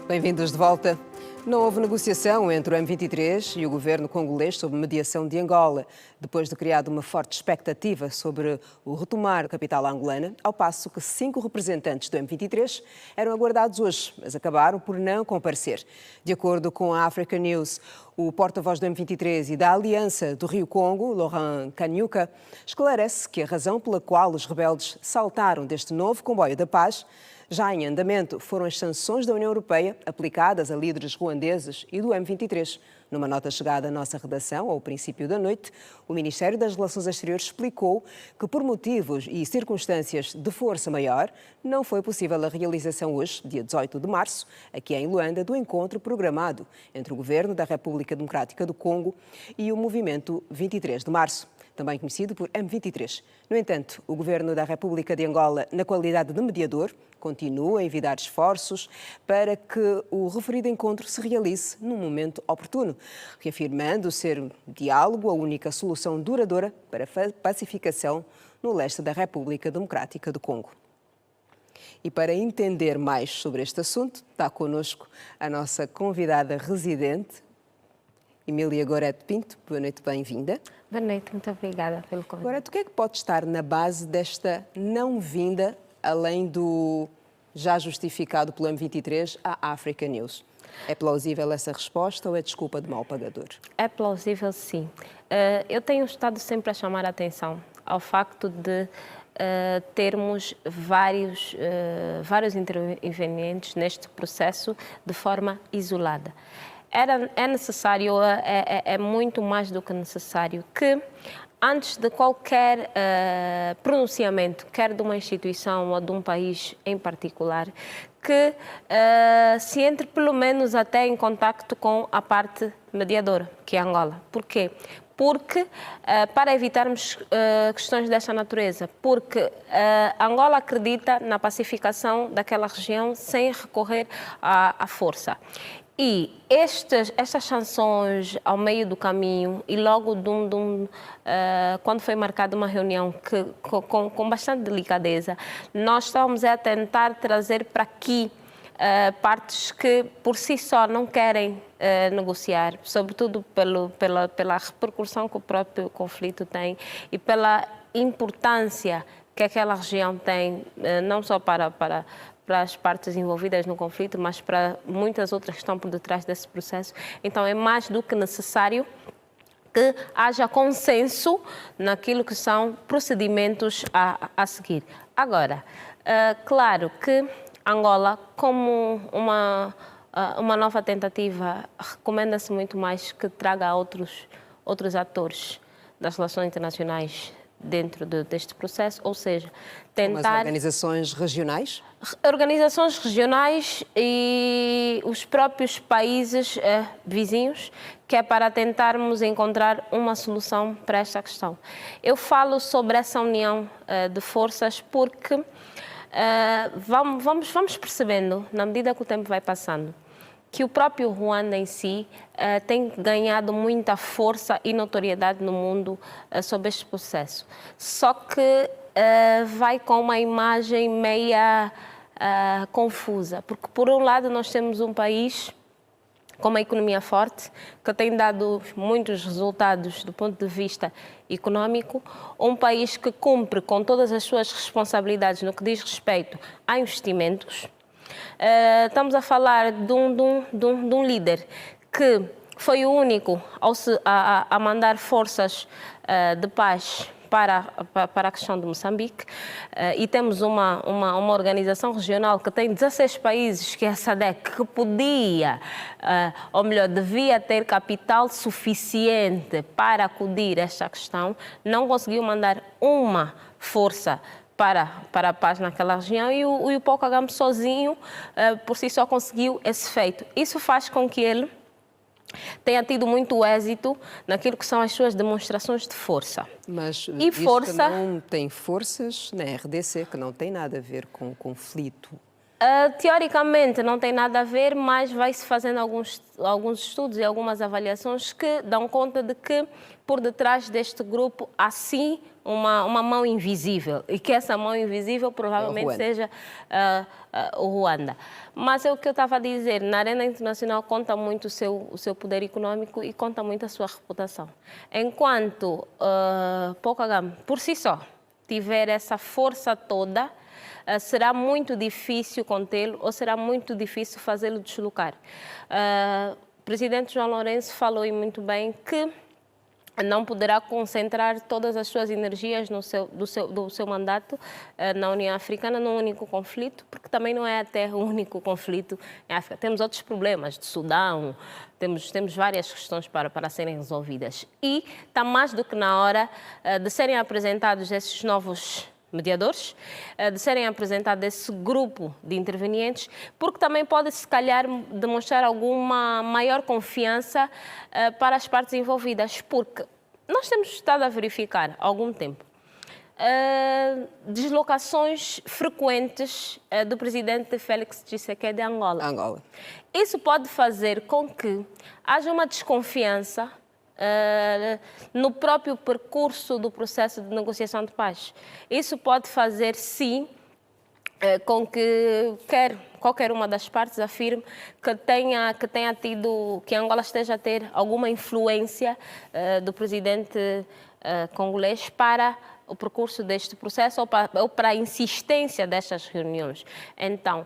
Bem-vindos de volta. Não houve negociação entre o M23 e o governo congolês sobre mediação de Angola, depois de criar uma forte expectativa sobre o retomar da capital angolana, ao passo que 5 representantes do M23 eram aguardados hoje, mas acabaram por não comparecer. De acordo com a Africa News, o porta-voz do M23 e da Aliança do Rio Congo, Laurent Kanyuka, esclarece que a razão pela qual os rebeldes saltaram deste novo comboio da paz já em andamento foram as sanções da União Europeia aplicadas a líderes ruandeses e do M23. Numa nota chegada à nossa redação, ao princípio da noite, o Ministério das Relações Exteriores explicou que, por motivos e circunstâncias de força maior, não foi possível a realização hoje, dia 18 de março, aqui em Luanda, do encontro programado entre o Governo da República Democrática do Congo e o Movimento 23 de Março. também conhecido por M23. No entanto, o Governo da República de Angola, na qualidade de mediador, continua a envidar esforços para que o referido encontro se realize num momento oportuno, reafirmando ser o diálogo a única solução duradoura para a pacificação no leste da República Democrática do Congo. E para entender mais sobre este assunto, está connosco a nossa convidada residente, Emília Gorete Pinto. Boa noite, bem-vinda. Boa noite, muito obrigada pelo convite. Gorete, o que é que pode estar na base desta não-vinda, além do já justificado pelo M23, à Africa News? É plausível essa resposta ou é desculpa de mau pagador? É plausível, sim. Eu tenho estado sempre a chamar a atenção ao facto de termos vários intervenientes neste processo de forma isolada. É necessário, é muito mais do que necessário que, antes de qualquer pronunciamento, quer de uma instituição ou de um país em particular, que se entre pelo menos até em contacto com a parte mediadora, que é Angola. Por quê? Porque, para evitarmos questões desta natureza, porque Angola acredita na pacificação daquela região sem recorrer à força. E estas sanções ao meio do caminho e logo quando foi marcada uma reunião com bastante delicadeza, nós estávamos a tentar trazer para aqui partes que por si só não querem negociar, sobretudo pela repercussão que o próprio conflito tem e pela importância que aquela região tem, não só para as partes envolvidas no conflito, mas para muitas outras que estão por detrás desse processo. Então é mais do que necessário que haja consenso naquilo que são procedimentos a seguir. Agora, claro que Angola, como uma nova tentativa, recomenda-se muito mais que traga outros atores das relações internacionais dentro deste processo, ou seja, tentar... Mas organizações regionais? Organizações regionais e os próprios países vizinhos, que é para tentarmos encontrar uma solução para esta questão. Eu falo sobre essa união de forças porque vamos percebendo, na medida que o tempo vai passando, que o próprio Ruanda em si tem ganhado muita força e notoriedade no mundo sobre este processo. Só que vai com uma imagem meia confusa, porque por um lado nós temos um país com uma economia forte, que tem dado muitos resultados do ponto de vista econômico, um país que cumpre com todas as suas responsabilidades no que diz respeito a investimentos. Estamos a falar de um líder que foi o único a mandar forças de paz para a questão de Moçambique, e temos uma organização regional que tem 16 países, que é a SADC, que podia, ou melhor, devia ter capital suficiente para acudir a esta questão, não conseguiu mandar uma força para a paz naquela região e o Paul Kagame sozinho, por si só, conseguiu esse feito. Isso faz com que ele tenha tido muito êxito naquilo que são as suas demonstrações de força. Mas que não tem forças na RDC, que não tem nada a ver com o conflito. Teoricamente não tem nada a ver, mas vai-se fazendo alguns estudos e algumas avaliações que dão conta de que por detrás deste grupo há sim uma mão invisível, e que essa mão invisível provavelmente seja o Ruanda. Mas é o que eu estava a dizer, na arena internacional conta muito o seu poder econômico e conta muito a sua reputação. Enquanto Paul Kagame, por si só, tiver essa força toda, será muito difícil contê-lo ou será muito difícil fazê-lo deslocar. O presidente João Lourenço falou muito bem que não poderá concentrar todas as suas energias do seu mandato na União Africana num único conflito, porque também não é até o único conflito em África. Temos outros problemas de Sudão, temos várias questões para serem resolvidas. E está mais do que na hora de serem apresentados esses novos mediadores, de serem apresentados esse grupo de intervenientes, porque também pode, se calhar, demonstrar alguma maior confiança para as partes envolvidas, porque nós temos estado a verificar há algum tempo deslocações frequentes do presidente Félix Tshisekedi de Angola. Isso pode fazer com que haja uma desconfiança no próprio percurso do processo de negociação de paz. Isso pode fazer, sim, com que qualquer uma das partes afirme que Angola esteja a ter alguma influência do presidente congolês para o percurso deste processo ou para a insistência destas reuniões. Então,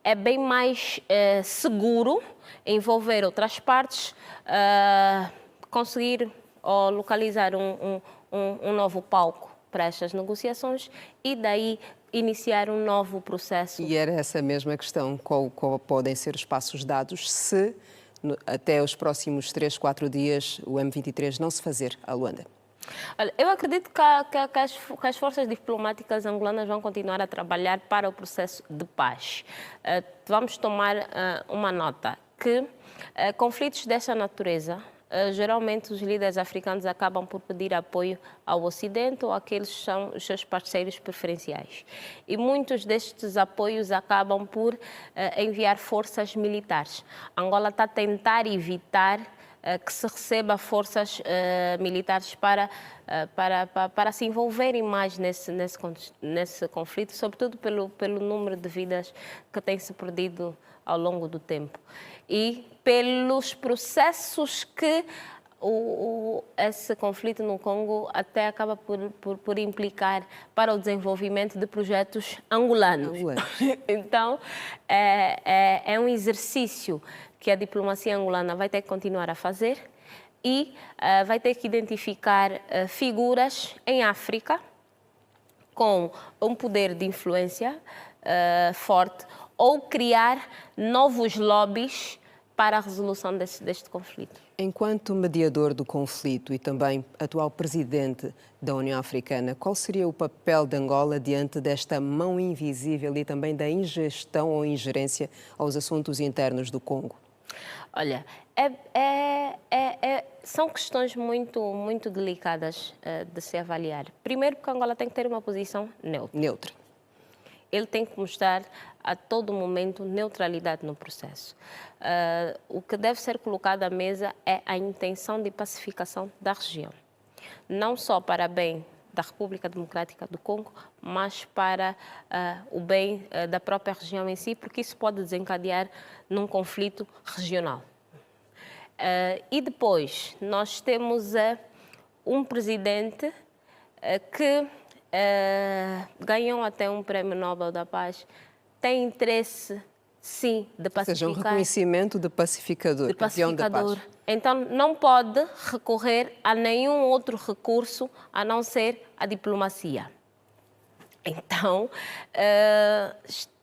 é bem mais seguro envolver outras partes, conseguir ou localizar um novo palco para estas negociações e daí iniciar um novo processo. E era essa mesma questão, qual podem ser os passos dados se até os próximos 3, 4 dias o M23 não se fazer a Luanda? Olha, eu acredito que as forças diplomáticas angolanas vão continuar a trabalhar para o processo de paz. Vamos tomar uma nota que conflitos dessa natureza, geralmente os líderes africanos acabam por pedir apoio ao Ocidente ou àqueles que são os seus parceiros preferenciais. E muitos destes apoios acabam por enviar forças militares. Angola está a tentar evitar que se receba forças militares para se envolverem mais nesse conflito, sobretudo pelo número de vidas que tem se perdido ao longo do tempo. E pelos processos que esse conflito no Congo até acaba por implicar para o desenvolvimento de projetos angolanos. Então, é um exercício que a diplomacia angolana vai ter que continuar a fazer e vai ter que identificar figuras em África com um poder de influência forte ou criar novos lobbies para a resolução deste conflito. Enquanto mediador do conflito e também atual presidente da União Africana, qual seria o papel de Angola diante desta mão invisível e também da ingestão ou ingerência aos assuntos internos do Congo? Olha, são questões muito delicadas de se avaliar. Primeiro, porque Angola tem que ter uma posição neutra. Ele tem que mostrar a todo momento neutralidade no processo. O que deve ser colocado à mesa é a intenção de pacificação da região. Não só para bem da República Democrática do Congo, mas para o bem da própria região em si, porque isso pode desencadear num conflito regional. E depois, nós temos um presidente que ganhou até um Prémio Nobel da Paz, tem interesse, sim, de pacificar. Ou seja, um reconhecimento de pacificador, campeão da paz. Então, não pode recorrer a nenhum outro recurso a não ser a diplomacia. Então,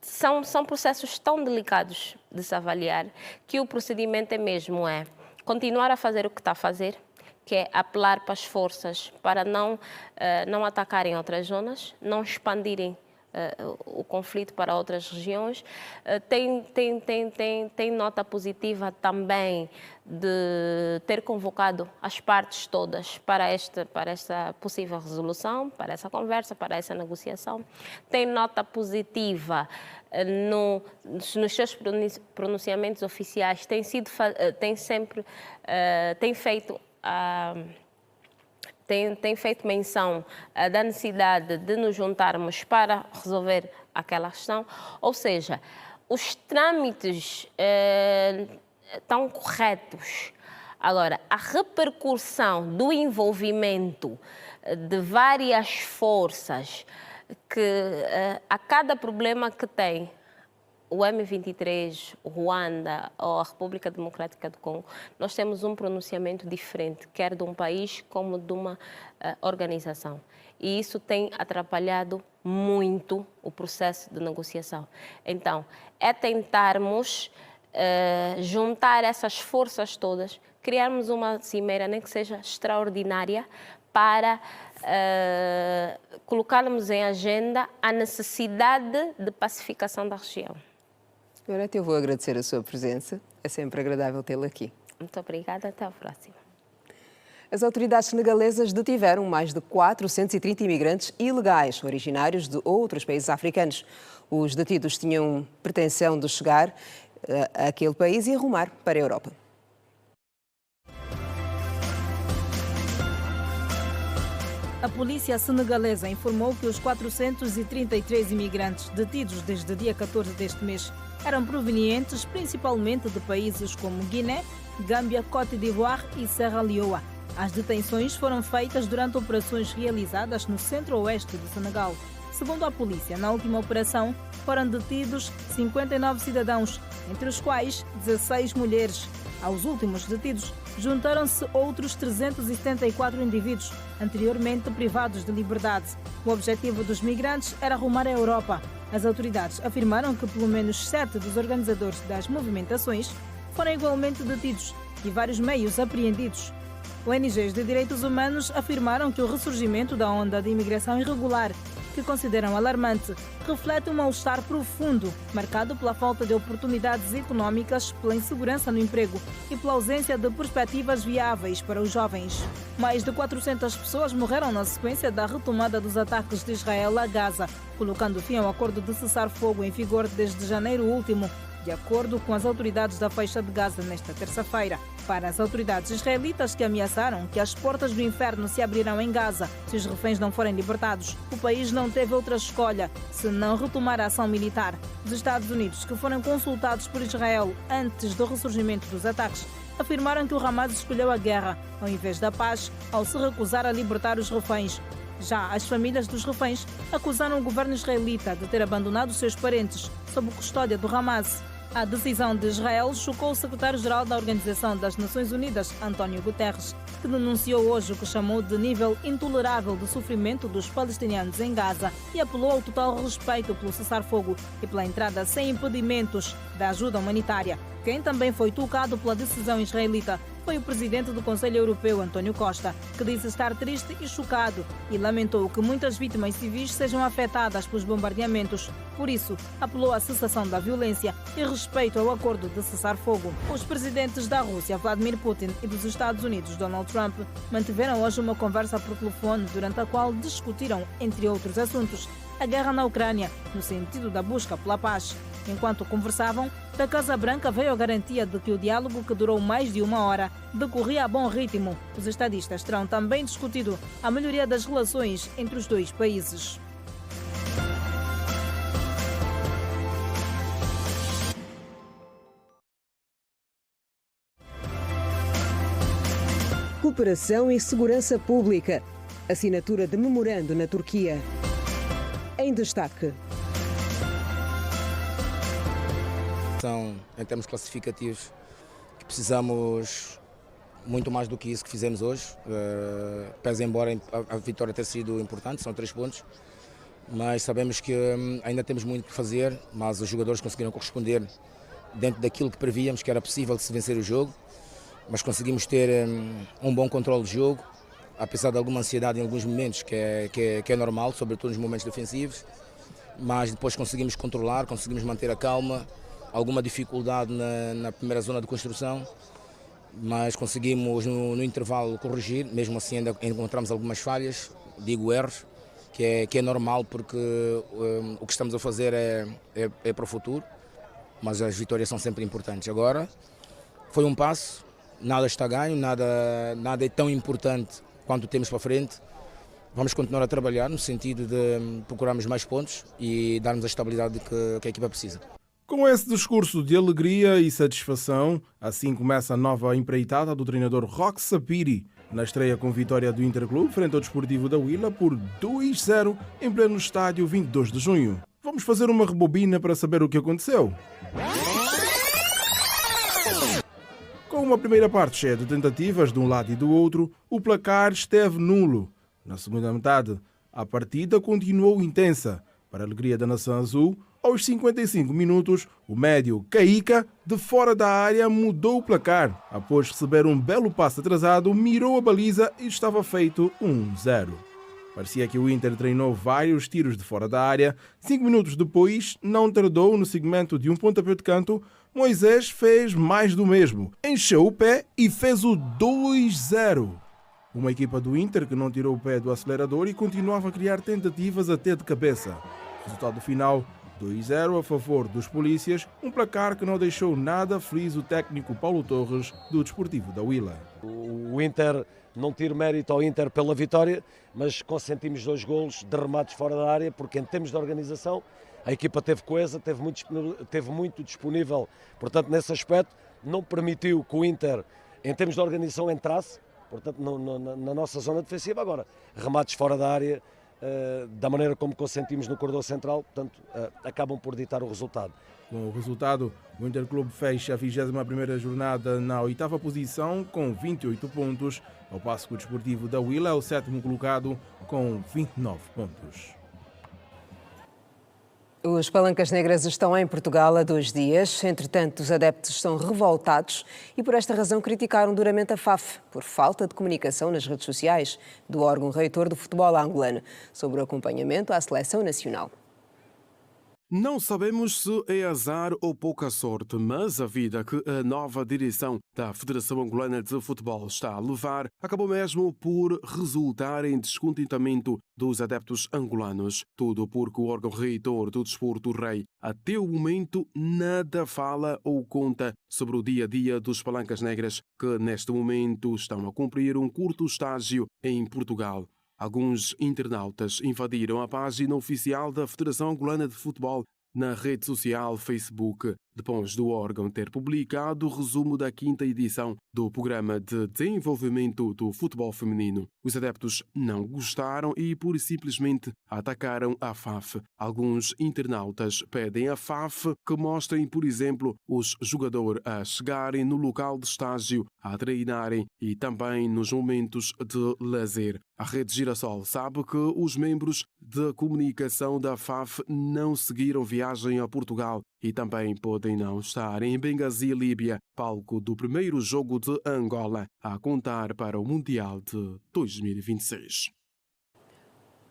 são processos tão delicados de se avaliar que o procedimento é continuar a fazer o que está a fazer, que é apelar para as forças para não atacarem outras zonas, não expandirem o conflito para outras regiões. Tem nota positiva também de ter convocado as partes todas para esta possível resolução, para essa conversa, para essa negociação. Tem nota positiva nos seus pronunciamentos oficiais, tem feito menção da necessidade de nos juntarmos para resolver aquela questão. Ou seja, os trâmites estão corretos. Agora, a repercussão do envolvimento de várias forças que a cada problema que tem o M23, o Ruanda ou a República Democrática do Congo, nós temos um pronunciamento diferente, quer de um país como de uma organização. E isso tem atrapalhado muito o processo de negociação. Então, é tentarmos juntar essas forças todas, criarmos uma cimeira, nem que seja extraordinária, para colocarmos em agenda a necessidade de pacificação da região. Senhora, eu vou agradecer a sua presença. É sempre agradável tê-la aqui. Muito obrigada. Até a próxima. As autoridades senegalesas detiveram mais de 430 imigrantes ilegais, originários de outros países africanos. Os detidos tinham pretensão de chegar àquele país e arrumar para a Europa. A polícia senegalesa informou que os 433 imigrantes detidos desde o dia 14 deste mês eram provenientes principalmente de países como Guiné, Gâmbia, Côte d'Ivoire e Serra Leoa. As detenções foram feitas durante operações realizadas no centro-oeste do Senegal. Segundo a polícia, na última operação foram detidos 59 cidadãos, entre os quais 16 mulheres. Aos últimos detidos juntaram-se outros 374 indivíduos, anteriormente privados de liberdade. O objetivo dos migrantes era rumar à Europa. As autoridades afirmaram que pelo menos 7 dos organizadores das movimentações foram igualmente detidos e vários meios apreendidos. ONGs de direitos humanos afirmaram que o ressurgimento da onda de imigração irregular, que consideram alarmante, reflete um mal-estar profundo, marcado pela falta de oportunidades econômicas, pela insegurança no emprego e pela ausência de perspectivas viáveis para os jovens. Mais de 400 pessoas morreram na sequência da retomada dos ataques de Israel a Gaza, colocando fim ao acordo de cessar-fogo em vigor desde janeiro último, de acordo com as autoridades da faixa de Gaza nesta terça-feira. Para as autoridades israelitas, que ameaçaram que as portas do inferno se abrirão em Gaza se os reféns não forem libertados, o país não teve outra escolha senão retomar a ação militar. Os Estados Unidos, que foram consultados por Israel antes do ressurgimento dos ataques, afirmaram que o Hamas escolheu a guerra ao invés da paz ao se recusar a libertar os reféns. Já as famílias dos reféns acusaram o governo israelita de ter abandonado seus parentes sob custódia do Hamas. A decisão de Israel chocou o secretário-geral da Organização das Nações Unidas, António Guterres, que denunciou hoje o que chamou de nível intolerável de sofrimento dos palestinianos em Gaza e apelou ao total respeito pelo cessar-fogo e pela entrada sem impedimentos da ajuda humanitária. Quem também foi tocado pela decisão israelita foi o presidente do Conselho Europeu, António Costa, que disse estar triste e chocado e lamentou que muitas vítimas civis sejam afetadas pelos bombardeamentos. Por isso, apelou à cessação da violência e respeito ao acordo de cessar-fogo. Os presidentes da Rússia, Vladimir Putin, e dos Estados Unidos, Donald Trump, mantiveram hoje uma conversa por telefone durante a qual discutiram, entre outros assuntos, a guerra na Ucrânia, no sentido da busca pela paz. Enquanto conversavam, da Casa Branca veio a garantia de que o diálogo, que durou mais de uma hora, decorria a bom ritmo. Os estadistas terão também discutido a melhoria das relações entre os dois países. Cooperação e segurança pública. Assinatura de memorando na Turquia. Em destaque. Em termos classificativos, que precisamos muito mais do que isso que fizemos hoje. Pese embora a vitória ter sido importante, são 3 pontos, mas sabemos que ainda temos muito que fazer, mas os jogadores conseguiram corresponder dentro daquilo que prevíamos que era possível de se vencer o jogo, mas conseguimos ter um bom controle de jogo, apesar de alguma ansiedade em alguns momentos, que é normal, sobretudo nos momentos defensivos, mas depois conseguimos controlar, conseguimos manter a calma. Alguma dificuldade na primeira zona de construção, mas conseguimos no intervalo corrigir, mesmo assim ainda encontramos algumas falhas, digo erros, que é normal porque o que estamos a fazer é para o futuro, mas as vitórias são sempre importantes. Agora foi um passo, nada está ganho, nada é tão importante quanto temos para frente. Vamos continuar a trabalhar no sentido de procurarmos mais pontos e darmos a estabilidade que a equipa precisa. Com esse discurso de alegria e satisfação, assim começa a nova empreitada do treinador Roque Sapiri, na estreia com vitória do Interclube frente ao Desportivo da Huila por 2-0 em pleno estádio 22 de junho. Vamos fazer uma rebobina para saber o que aconteceu. Com uma primeira parte cheia de tentativas de um lado e do outro, o placar esteve nulo. Na segunda metade, a partida continuou intensa. Para a alegria da nação azul, aos 55 minutos, o médio Caíca, de fora da área, mudou o placar. Após receber um belo passe atrasado, mirou a baliza e estava feito 1-0. Parecia que o Inter treinou vários tiros de fora da área. 5 minutos depois, não tardou no segmento de um pontapé de canto, Moisés fez mais do mesmo. Encheu o pé e fez o 2-0. Uma equipa do Inter que não tirou o pé do acelerador e continuava a criar tentativas até de cabeça. Resultado final, 2-0 a favor dos polícias, um placar que não deixou nada feliz o técnico Paulo Torres do Desportivo da Huila. O Inter, não tiro mérito ao Inter pela vitória, mas consentimos 2 golos de remates fora da área, porque em termos de organização a equipa teve coesa, teve muito disponível, portanto nesse aspecto não permitiu que o Inter, em termos de organização, entrasse, portanto na nossa zona defensiva. Agora, remates fora da área, da maneira como consentimos no corredor central, portanto acabam por ditar o resultado. Com o resultado, o Interclube fecha a 21ª jornada na 8ª posição com 28 pontos, ao passo que o Desportivo da Huila é o 7º colocado com 29 pontos. Os Palancas Negras estão em Portugal há 2 dias. Entretanto, os adeptos estão revoltados e por esta razão criticaram duramente a FAF por falta de comunicação nas redes sociais do órgão reitor do futebol angolano sobre o acompanhamento à seleção nacional. Não sabemos se é azar ou pouca sorte, mas a vida que a nova direção da Federação Angolana de Futebol está a levar acabou mesmo por resultar em descontentamento dos adeptos angolanos. Tudo porque o órgão reitor do Desporto Rei, até o momento, nada fala ou conta sobre o dia-a-dia dos Palancas Negras, que neste momento estão a cumprir um curto estágio em Portugal. Alguns internautas invadiram a página oficial da Federação Angolana de Futebol na rede social Facebook, depois do órgão ter publicado o resumo da 5ª edição do Programa de Desenvolvimento do Futebol Feminino. Os adeptos não gostaram e, pura e simplesmente, atacaram a FAF. Alguns internautas pedem à FAF que mostrem, por exemplo, os jogadores a chegarem no local de estágio, a treinarem e também nos momentos de lazer. A Rede Girassol sabe que os membros de comunicação da FAF não seguiram viagem a Portugal e também podem não estar em Bengazi, Líbia, palco do primeiro jogo de Angola, a contar para o Mundial de 2026.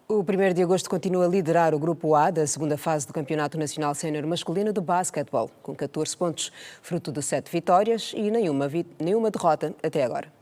O 1º de agosto continua a liderar o Grupo A da segunda fase do Campeonato Nacional Sénior Masculino de Basquetebol, com 14 pontos, fruto de 7 vitórias e nenhuma derrota até agora.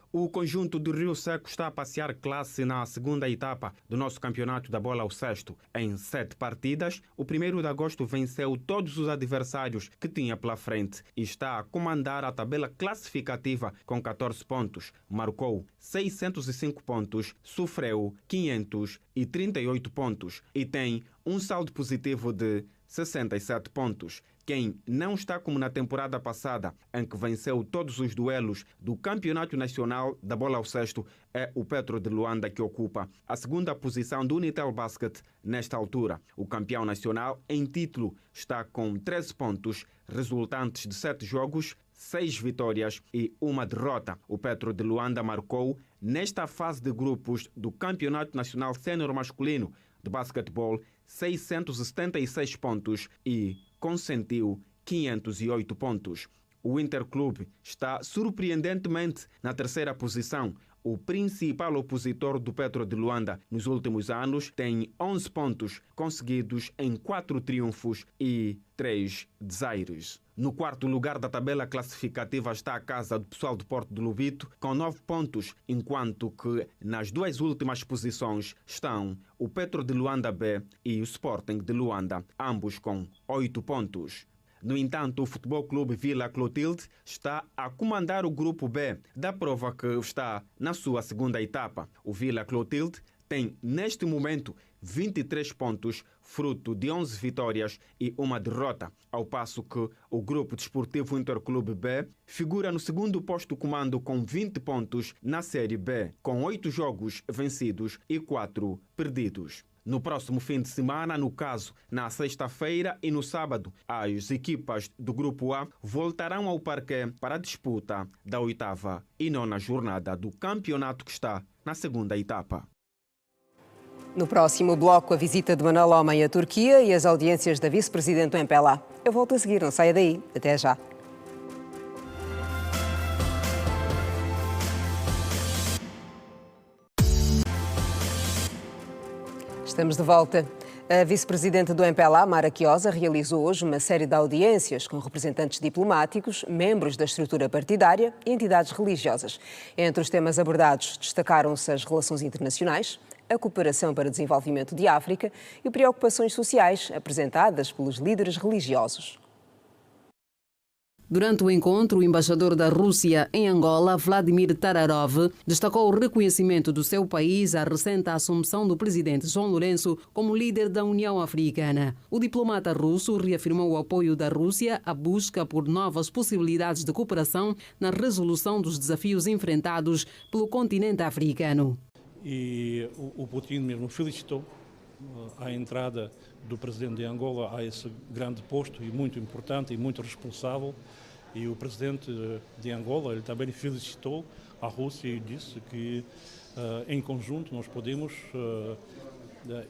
O conjunto do Rio Seco está a passear classe na segunda etapa do nosso campeonato da bola ao cesto. Em 7 partidas, o 1º de agosto venceu todos os adversários que tinha pela frente e está a comandar a tabela classificativa com 14 pontos. Marcou 605 pontos, sofreu 538 pontos e tem um saldo positivo de 67 pontos. Quem não está como na temporada passada, em que venceu todos os duelos do Campeonato Nacional da Bola ao Cesto, é o Petro de Luanda, que ocupa a segunda posição do Unitel Basket nesta altura. O campeão nacional em título está com 13 pontos, resultantes de 7 jogos, 6 vitórias e 1 derrota. O Petro de Luanda marcou, nesta fase de grupos do Campeonato Nacional Sénior Masculino de Basquetebol, 676 pontos e consentiu 508 pontos. O Interclube está surpreendentemente na 3ª posição. O principal opositor do Petro de Luanda nos últimos anos tem 11 pontos conseguidos em 4 triunfos e 3 desaires. No 4º lugar da tabela classificativa está a casa do pessoal do Porto de Lobito com 9 pontos, enquanto que nas 2 últimas posições estão o Petro de Luanda B e o Sporting de Luanda, ambos com 8 pontos. No entanto, o Futebol Clube Vila Clotilde está a comandar o Grupo B da prova que está na sua segunda etapa. O Vila Clotilde tem, neste momento, 23 pontos, fruto de 11 vitórias e 1 derrota, ao passo que o Grupo Desportivo Interclube B figura no segundo posto do comando com 20 pontos na Série B, com 8 jogos vencidos e 4 perdidos. No próximo fim de semana, no caso, na sexta-feira e no sábado, as equipas do Grupo A voltarão ao parquet para a disputa da 8ª e 9ª jornada do campeonato que está na segunda etapa. No próximo bloco, a visita de Manuel Homem à Turquia e as audiências da vice-presidente do MPLA. Eu volto a seguir, não saia daí. Até já. Estamos de volta. A vice-presidente do MPLA, Mara Quiosa, realizou hoje uma série de audiências com representantes diplomáticos, membros da estrutura partidária e entidades religiosas. Entre os temas abordados destacaram-se as relações internacionais, a cooperação para o desenvolvimento de África e preocupações sociais apresentadas pelos líderes religiosos. Durante o encontro, o embaixador da Rússia em Angola, Vladimir Tararov, destacou o reconhecimento do seu país à recente assunção do presidente João Lourenço como líder da União Africana. O diplomata russo reafirmou o apoio da Rússia à busca por novas possibilidades de cooperação na resolução dos desafios enfrentados pelo continente africano. E o Putin mesmo felicitou a entrada do presidente de Angola a esse grande posto e muito importante e muito responsável. E o presidente de Angola ele também felicitou a Rússia e disse que em conjunto nós podemos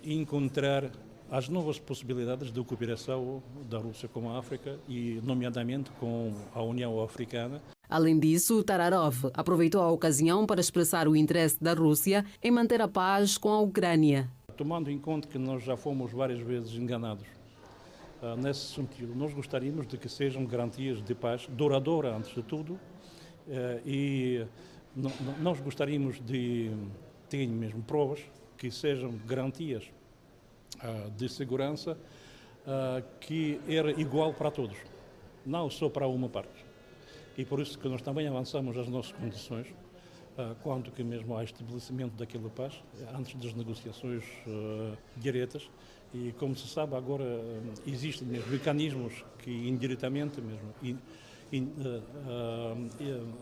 encontrar as novas possibilidades de cooperação da Rússia com a África e nomeadamente com a União Africana. Além disso, Tararov aproveitou a ocasião para expressar o interesse da Rússia em manter a paz com a Ucrânia. Tomando em conta que nós já fomos várias vezes enganados nesse sentido, nós gostaríamos de que sejam garantias de paz duradoura, antes de tudo, e nós gostaríamos de ter mesmo provas que sejam garantias de segurança que era igual para todos, não só para uma parte. E por isso que nós também avançamos as nossas condições quanto que mesmo ao estabelecimento daquela paz, antes das negociações diretas. E como se sabe, agora existem mesmo mecanismos que indiretamente mesmo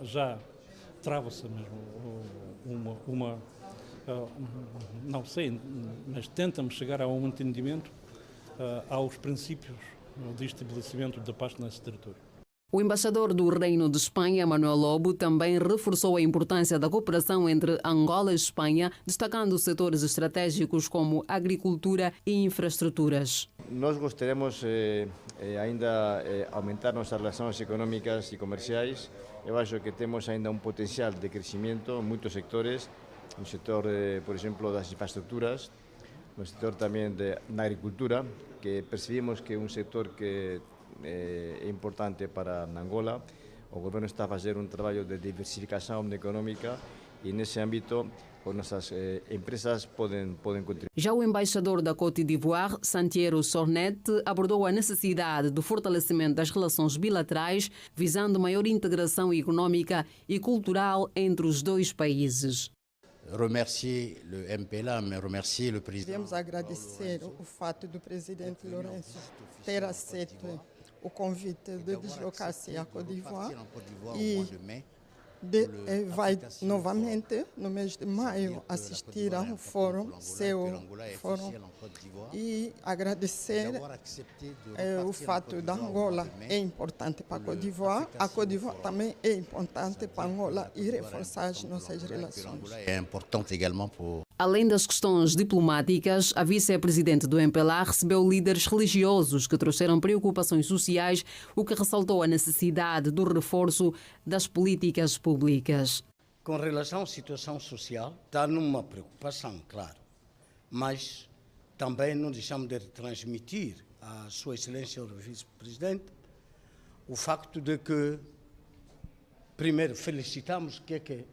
já trava-se mesmo não sei, mas tentamos chegar a um entendimento aos princípios de estabelecimento da paz nesse território. O embaixador do Reino de Espanha, Manuel Lobo, também reforçou a importância da cooperação entre Angola e Espanha, destacando setores estratégicos como agricultura e infraestruturas. Nós gostaríamos ainda aumentar nossas relações econômicas e comerciais. Eu acho que temos ainda um potencial de crescimento em muitos setores, no setor, por exemplo, das infraestruturas, no setor também da agricultura, que percebemos que é um setor que é importante para Angola. O governo está a fazer um trabalho de diversificação econômica e nesse âmbito as nossas empresas podem contribuir. Já o embaixador da Côte d'Ivoire, Santiago Sornet, abordou a necessidade do fortalecimento das relações bilaterais, visando maior integração econômica e cultural entre os dois países. Remercier le MPLA, mas remercier le président. Queremos agradecer o fato do presidente Lourenço ter aceito o convite de deslocar-se à Côte d'Ivoire e vai novamente, no mês de maio, assistir a um fórum, seu fórum, e agradecer o fato da Angola é importante para a Côte d'Ivoire também é importante para a Angola e reforçar as nossas relações. É importante également pour... Além das questões diplomáticas, a vice-presidente do MPLA recebeu líderes religiosos que trouxeram preocupações sociais, o que ressaltou a necessidade do reforço das políticas públicas. Com relação à situação social, está numa preocupação, claro, mas também não deixamos de transmitir à Sua Excelência o vice-presidente o facto de que, primeiro, felicitamos o que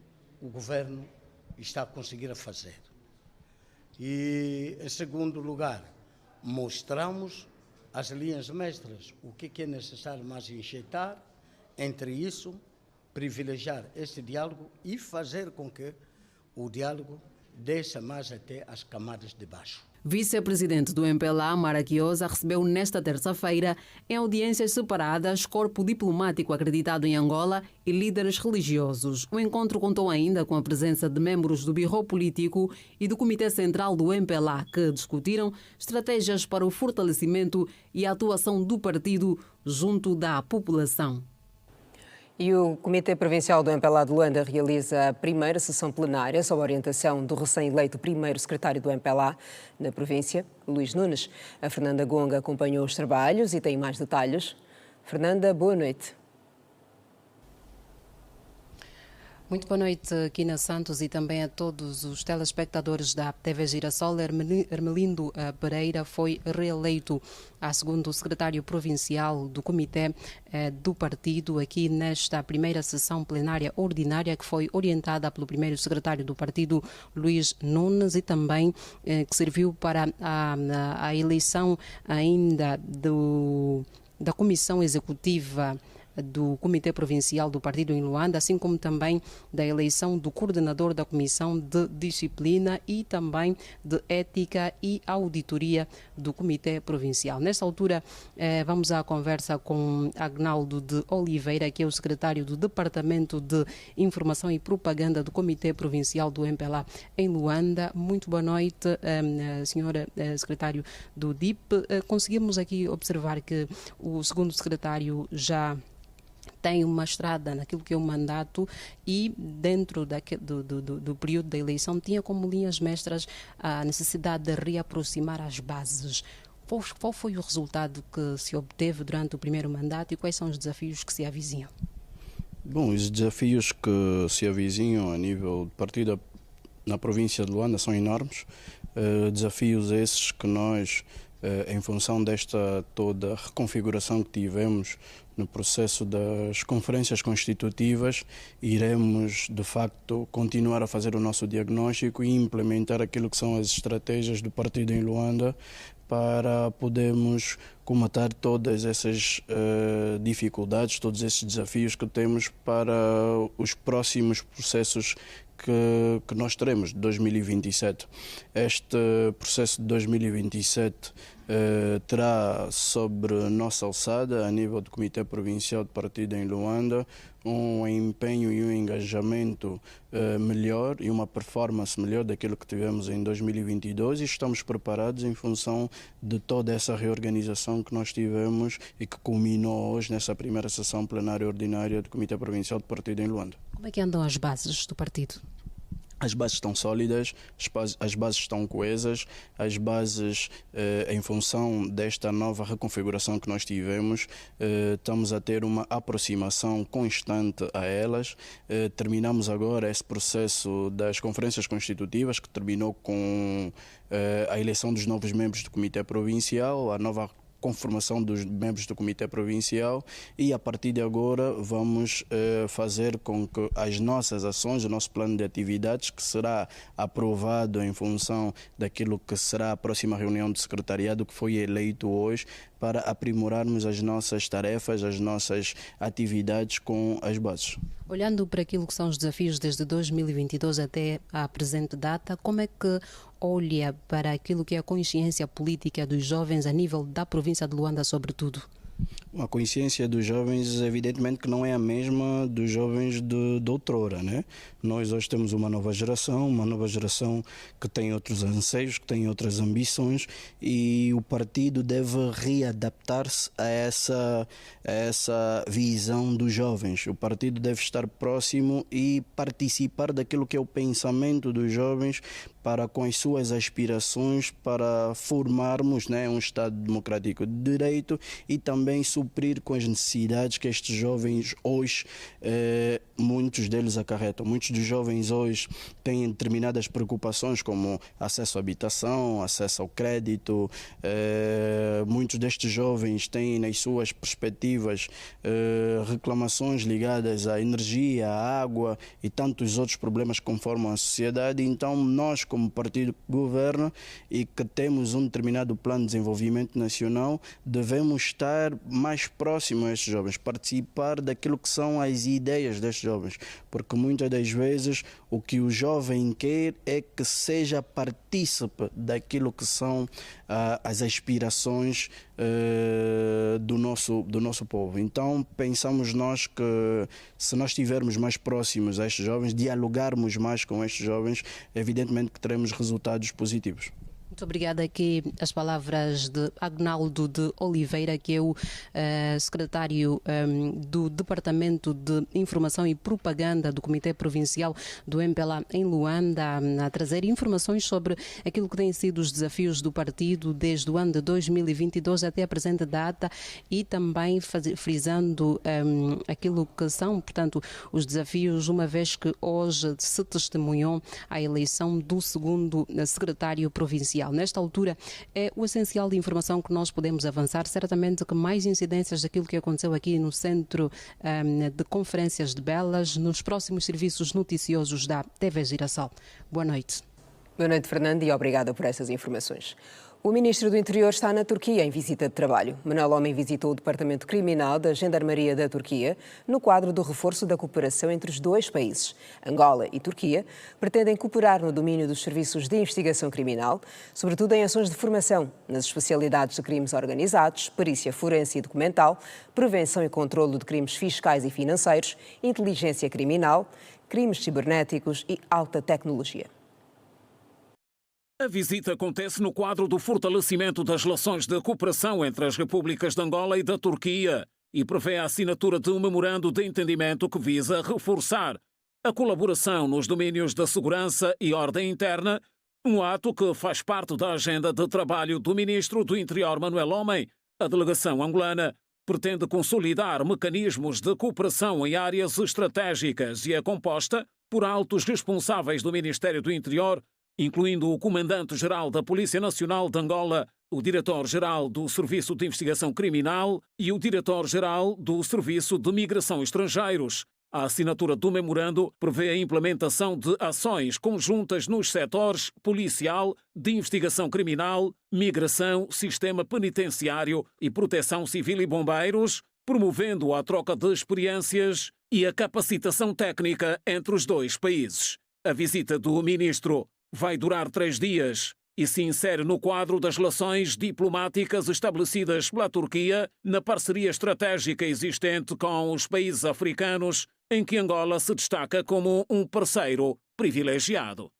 o governo está a conseguir fazer. E, em segundo lugar, mostramos as linhas mestras, o que é necessário mais injetar, entre isso, privilegiar este diálogo e fazer com que o diálogo desça mais até as camadas de baixo. Vice-presidente do MPLA, Mara Quiosa, recebeu nesta terça-feira, em audiências separadas, corpo diplomático acreditado em Angola e líderes religiosos. O encontro contou ainda com a presença de membros do Birro Político e do Comitê Central do MPLA, que discutiram estratégias para o fortalecimento e a atuação do partido junto da população. E o Comitê Provincial do MPLA de Luanda realiza a primeira sessão plenária sob a orientação do recém-eleito primeiro secretário do MPLA na província, Luís Nunes. A Fernanda Gonga acompanhou os trabalhos e tem mais detalhes. Fernanda, boa noite. Muito boa noite, Quina Santos, e também a todos os telespectadores da TV Girassol. Hermelindo Pereira foi reeleito a segundo secretário provincial do Comitê do Partido aqui nesta primeira sessão plenária ordinária que foi orientada pelo primeiro secretário do Partido, Luís Nunes, e também que serviu para a eleição ainda da Comissão Executiva do Comitê Provincial do Partido em Luanda, assim como também da eleição do coordenador da Comissão de Disciplina e também de Ética e Auditoria do Comitê Provincial. Nesta altura, vamos à conversa com Agnaldo de Oliveira, que é o secretário do Departamento de Informação e Propaganda do Comitê Provincial do MPLA em Luanda. Muito boa noite, senhora secretário do DIP. Conseguimos aqui observar que o segundo secretário já tem uma estrada naquilo que é o mandato e dentro do período da eleição tinha como linhas mestras a necessidade de reaproximar as bases. Qual foi o resultado que se obteve durante o primeiro mandato e quais são os desafios que se avizinham? Bom, os desafios que se avizinham a nível de partido na província de Luanda são enormes. Desafios esses que nós, em função desta toda reconfiguração que tivemos no processo das conferências constitutivas, iremos de facto continuar a fazer o nosso diagnóstico e implementar aquilo que são as estratégias do partido em Luanda para podermos comatar todas essas dificuldades, todos esses desafios que temos para os próximos processos que nós teremos de 2027. Este processo de 2027 terá sobre nossa alçada, a nível do Comitê Provincial de Partido em Luanda, um empenho e um engajamento melhor e uma performance melhor daquilo que tivemos em 2022 e estamos preparados em função de toda essa reorganização que nós tivemos e que culminou hoje nessa primeira sessão plenária ordinária do Comitê Provincial de Partido em Luanda. Como é que andam as bases do partido? As bases estão sólidas, as bases estão coesas, as bases, em função desta nova reconfiguração que nós tivemos, estamos a ter uma aproximação constante a elas. Terminamos agora esse processo das conferências constitutivas, que terminou com a eleição dos novos membros do Comitê Provincial, a nova conformação dos membros do Comitê Provincial, e a partir de agora vamos fazer com que as nossas ações, o nosso plano de atividades, que será aprovado em função daquilo que será a próxima reunião do secretariado que foi eleito hoje, para aprimorarmos as nossas tarefas, as nossas atividades com as bases. Olhando para aquilo que são os desafios desde 2022 até a presente data, como é que olha para aquilo que é a consciência política dos jovens a nível da província de Luanda, sobretudo? A consciência dos jovens, evidentemente, que não é a mesma dos jovens de outrora, né? Nós hoje temos uma nova geração que tem outros anseios, que tem outras ambições, e o partido deve readaptar-se a essa visão dos jovens. O partido deve estar próximo e participar daquilo que é o pensamento dos jovens para, com as suas aspirações, para formarmos, né, um Estado democrático de direito e também suprir com as necessidades que estes jovens hoje, muitos deles acarretam. Muitos dos jovens hoje têm determinadas preocupações como acesso à habitação, acesso ao crédito. Muitos destes jovens têm nas suas perspectivas reclamações ligadas à energia, à água e tantos outros problemas que conformam a sociedade. Então nós, como partido que governa e que temos um determinado plano de desenvolvimento nacional, devemos estar mais próximo a estes jovens, participar daquilo que são as ideias destes jovens, porque muitas das vezes o que o jovem quer é que seja partícipe daquilo que são as aspirações do nosso povo. Então pensamos nós que, se nós estivermos mais próximos a estes jovens, dialogarmos mais com estes jovens, evidentemente que teremos resultados positivos. Muito obrigada. Aqui as palavras de Agnaldo de Oliveira, que é o secretário do Departamento de Informação e Propaganda do Comitê Provincial do MPLA em Luanda, a trazer informações sobre aquilo que têm sido os desafios do partido desde o ano de 2022 até a presente data e também frisando aquilo que são, portanto, os desafios, uma vez que hoje se testemunhou a eleição do segundo secretário provincial. Nesta altura, é o essencial de informação que nós podemos avançar. Certamente que mais incidências daquilo que aconteceu aqui no Centro de Conferências de Belas, nos próximos serviços noticiosos da TV Girassol. Boa noite. Boa noite, Fernando, e obrigada por essas informações. O Ministro do Interior está na Turquia em visita de trabalho. Manuel Homem visitou o Departamento Criminal da Gendarmeria da Turquia no quadro do reforço da cooperação entre os dois países. Angola e Turquia pretendem cooperar no domínio dos serviços de investigação criminal, sobretudo em ações de formação nas especialidades de crimes organizados, perícia forense e documental, prevenção e controlo de crimes fiscais e financeiros, inteligência criminal, crimes cibernéticos e alta tecnologia. A visita acontece no quadro do fortalecimento das relações de cooperação entre as repúblicas de Angola e da Turquia e prevê a assinatura de um memorando de entendimento que visa reforçar a colaboração nos domínios da segurança e ordem interna, um ato que faz parte da agenda de trabalho do Ministro do Interior, Manuel Homem. A delegação angolana pretende consolidar mecanismos de cooperação em áreas estratégicas e é composta por altos responsáveis do Ministério do Interior, incluindo o Comandante-Geral da Polícia Nacional de Angola, o Diretor-Geral do Serviço de Investigação Criminal e o Diretor-Geral do Serviço de Migração e Estrangeiros. A assinatura do memorando prevê a implementação de ações conjuntas nos setores policial, de investigação criminal, migração, sistema penitenciário e proteção civil e bombeiros, promovendo a troca de experiências e a capacitação técnica entre os dois países. A visita do Ministro vai durar 3 dias e se insere no quadro das relações diplomáticas estabelecidas pela Turquia na parceria estratégica existente com os países africanos, em que Angola se destaca como um parceiro privilegiado.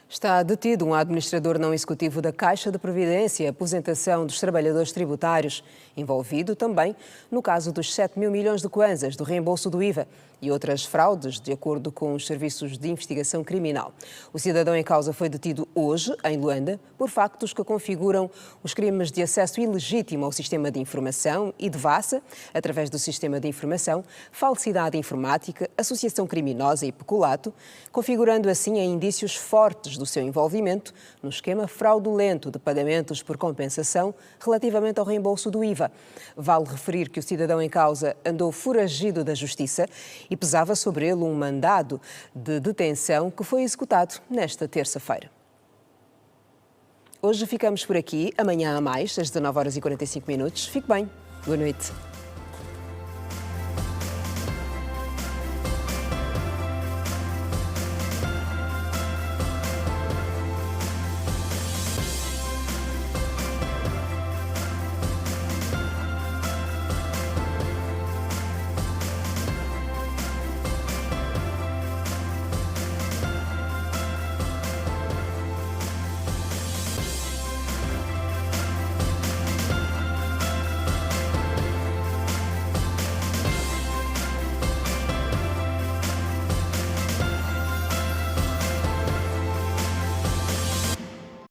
Está detido um administrador não executivo da Caixa de Previdência e Aposentação dos Trabalhadores Tributários, envolvido também no caso dos 7 mil milhões de kwanzas do reembolso do IVA e outras fraudes, de acordo com os serviços de investigação criminal. O cidadão em causa foi detido hoje, em Luanda, por factos que configuram os crimes de acesso ilegítimo ao sistema de informação e devassa, através do sistema de informação, falsidade informática, associação criminosa e peculato, configurando assim em indícios fortes do seu envolvimento no esquema fraudulento de pagamentos por compensação relativamente ao reembolso do IVA. Vale referir que o cidadão em causa andou foragido da Justiça e pesava sobre ele um mandado de detenção que foi executado nesta terça-feira. Hoje ficamos por aqui. Amanhã há mais, às 19h45. Fique bem. Boa noite.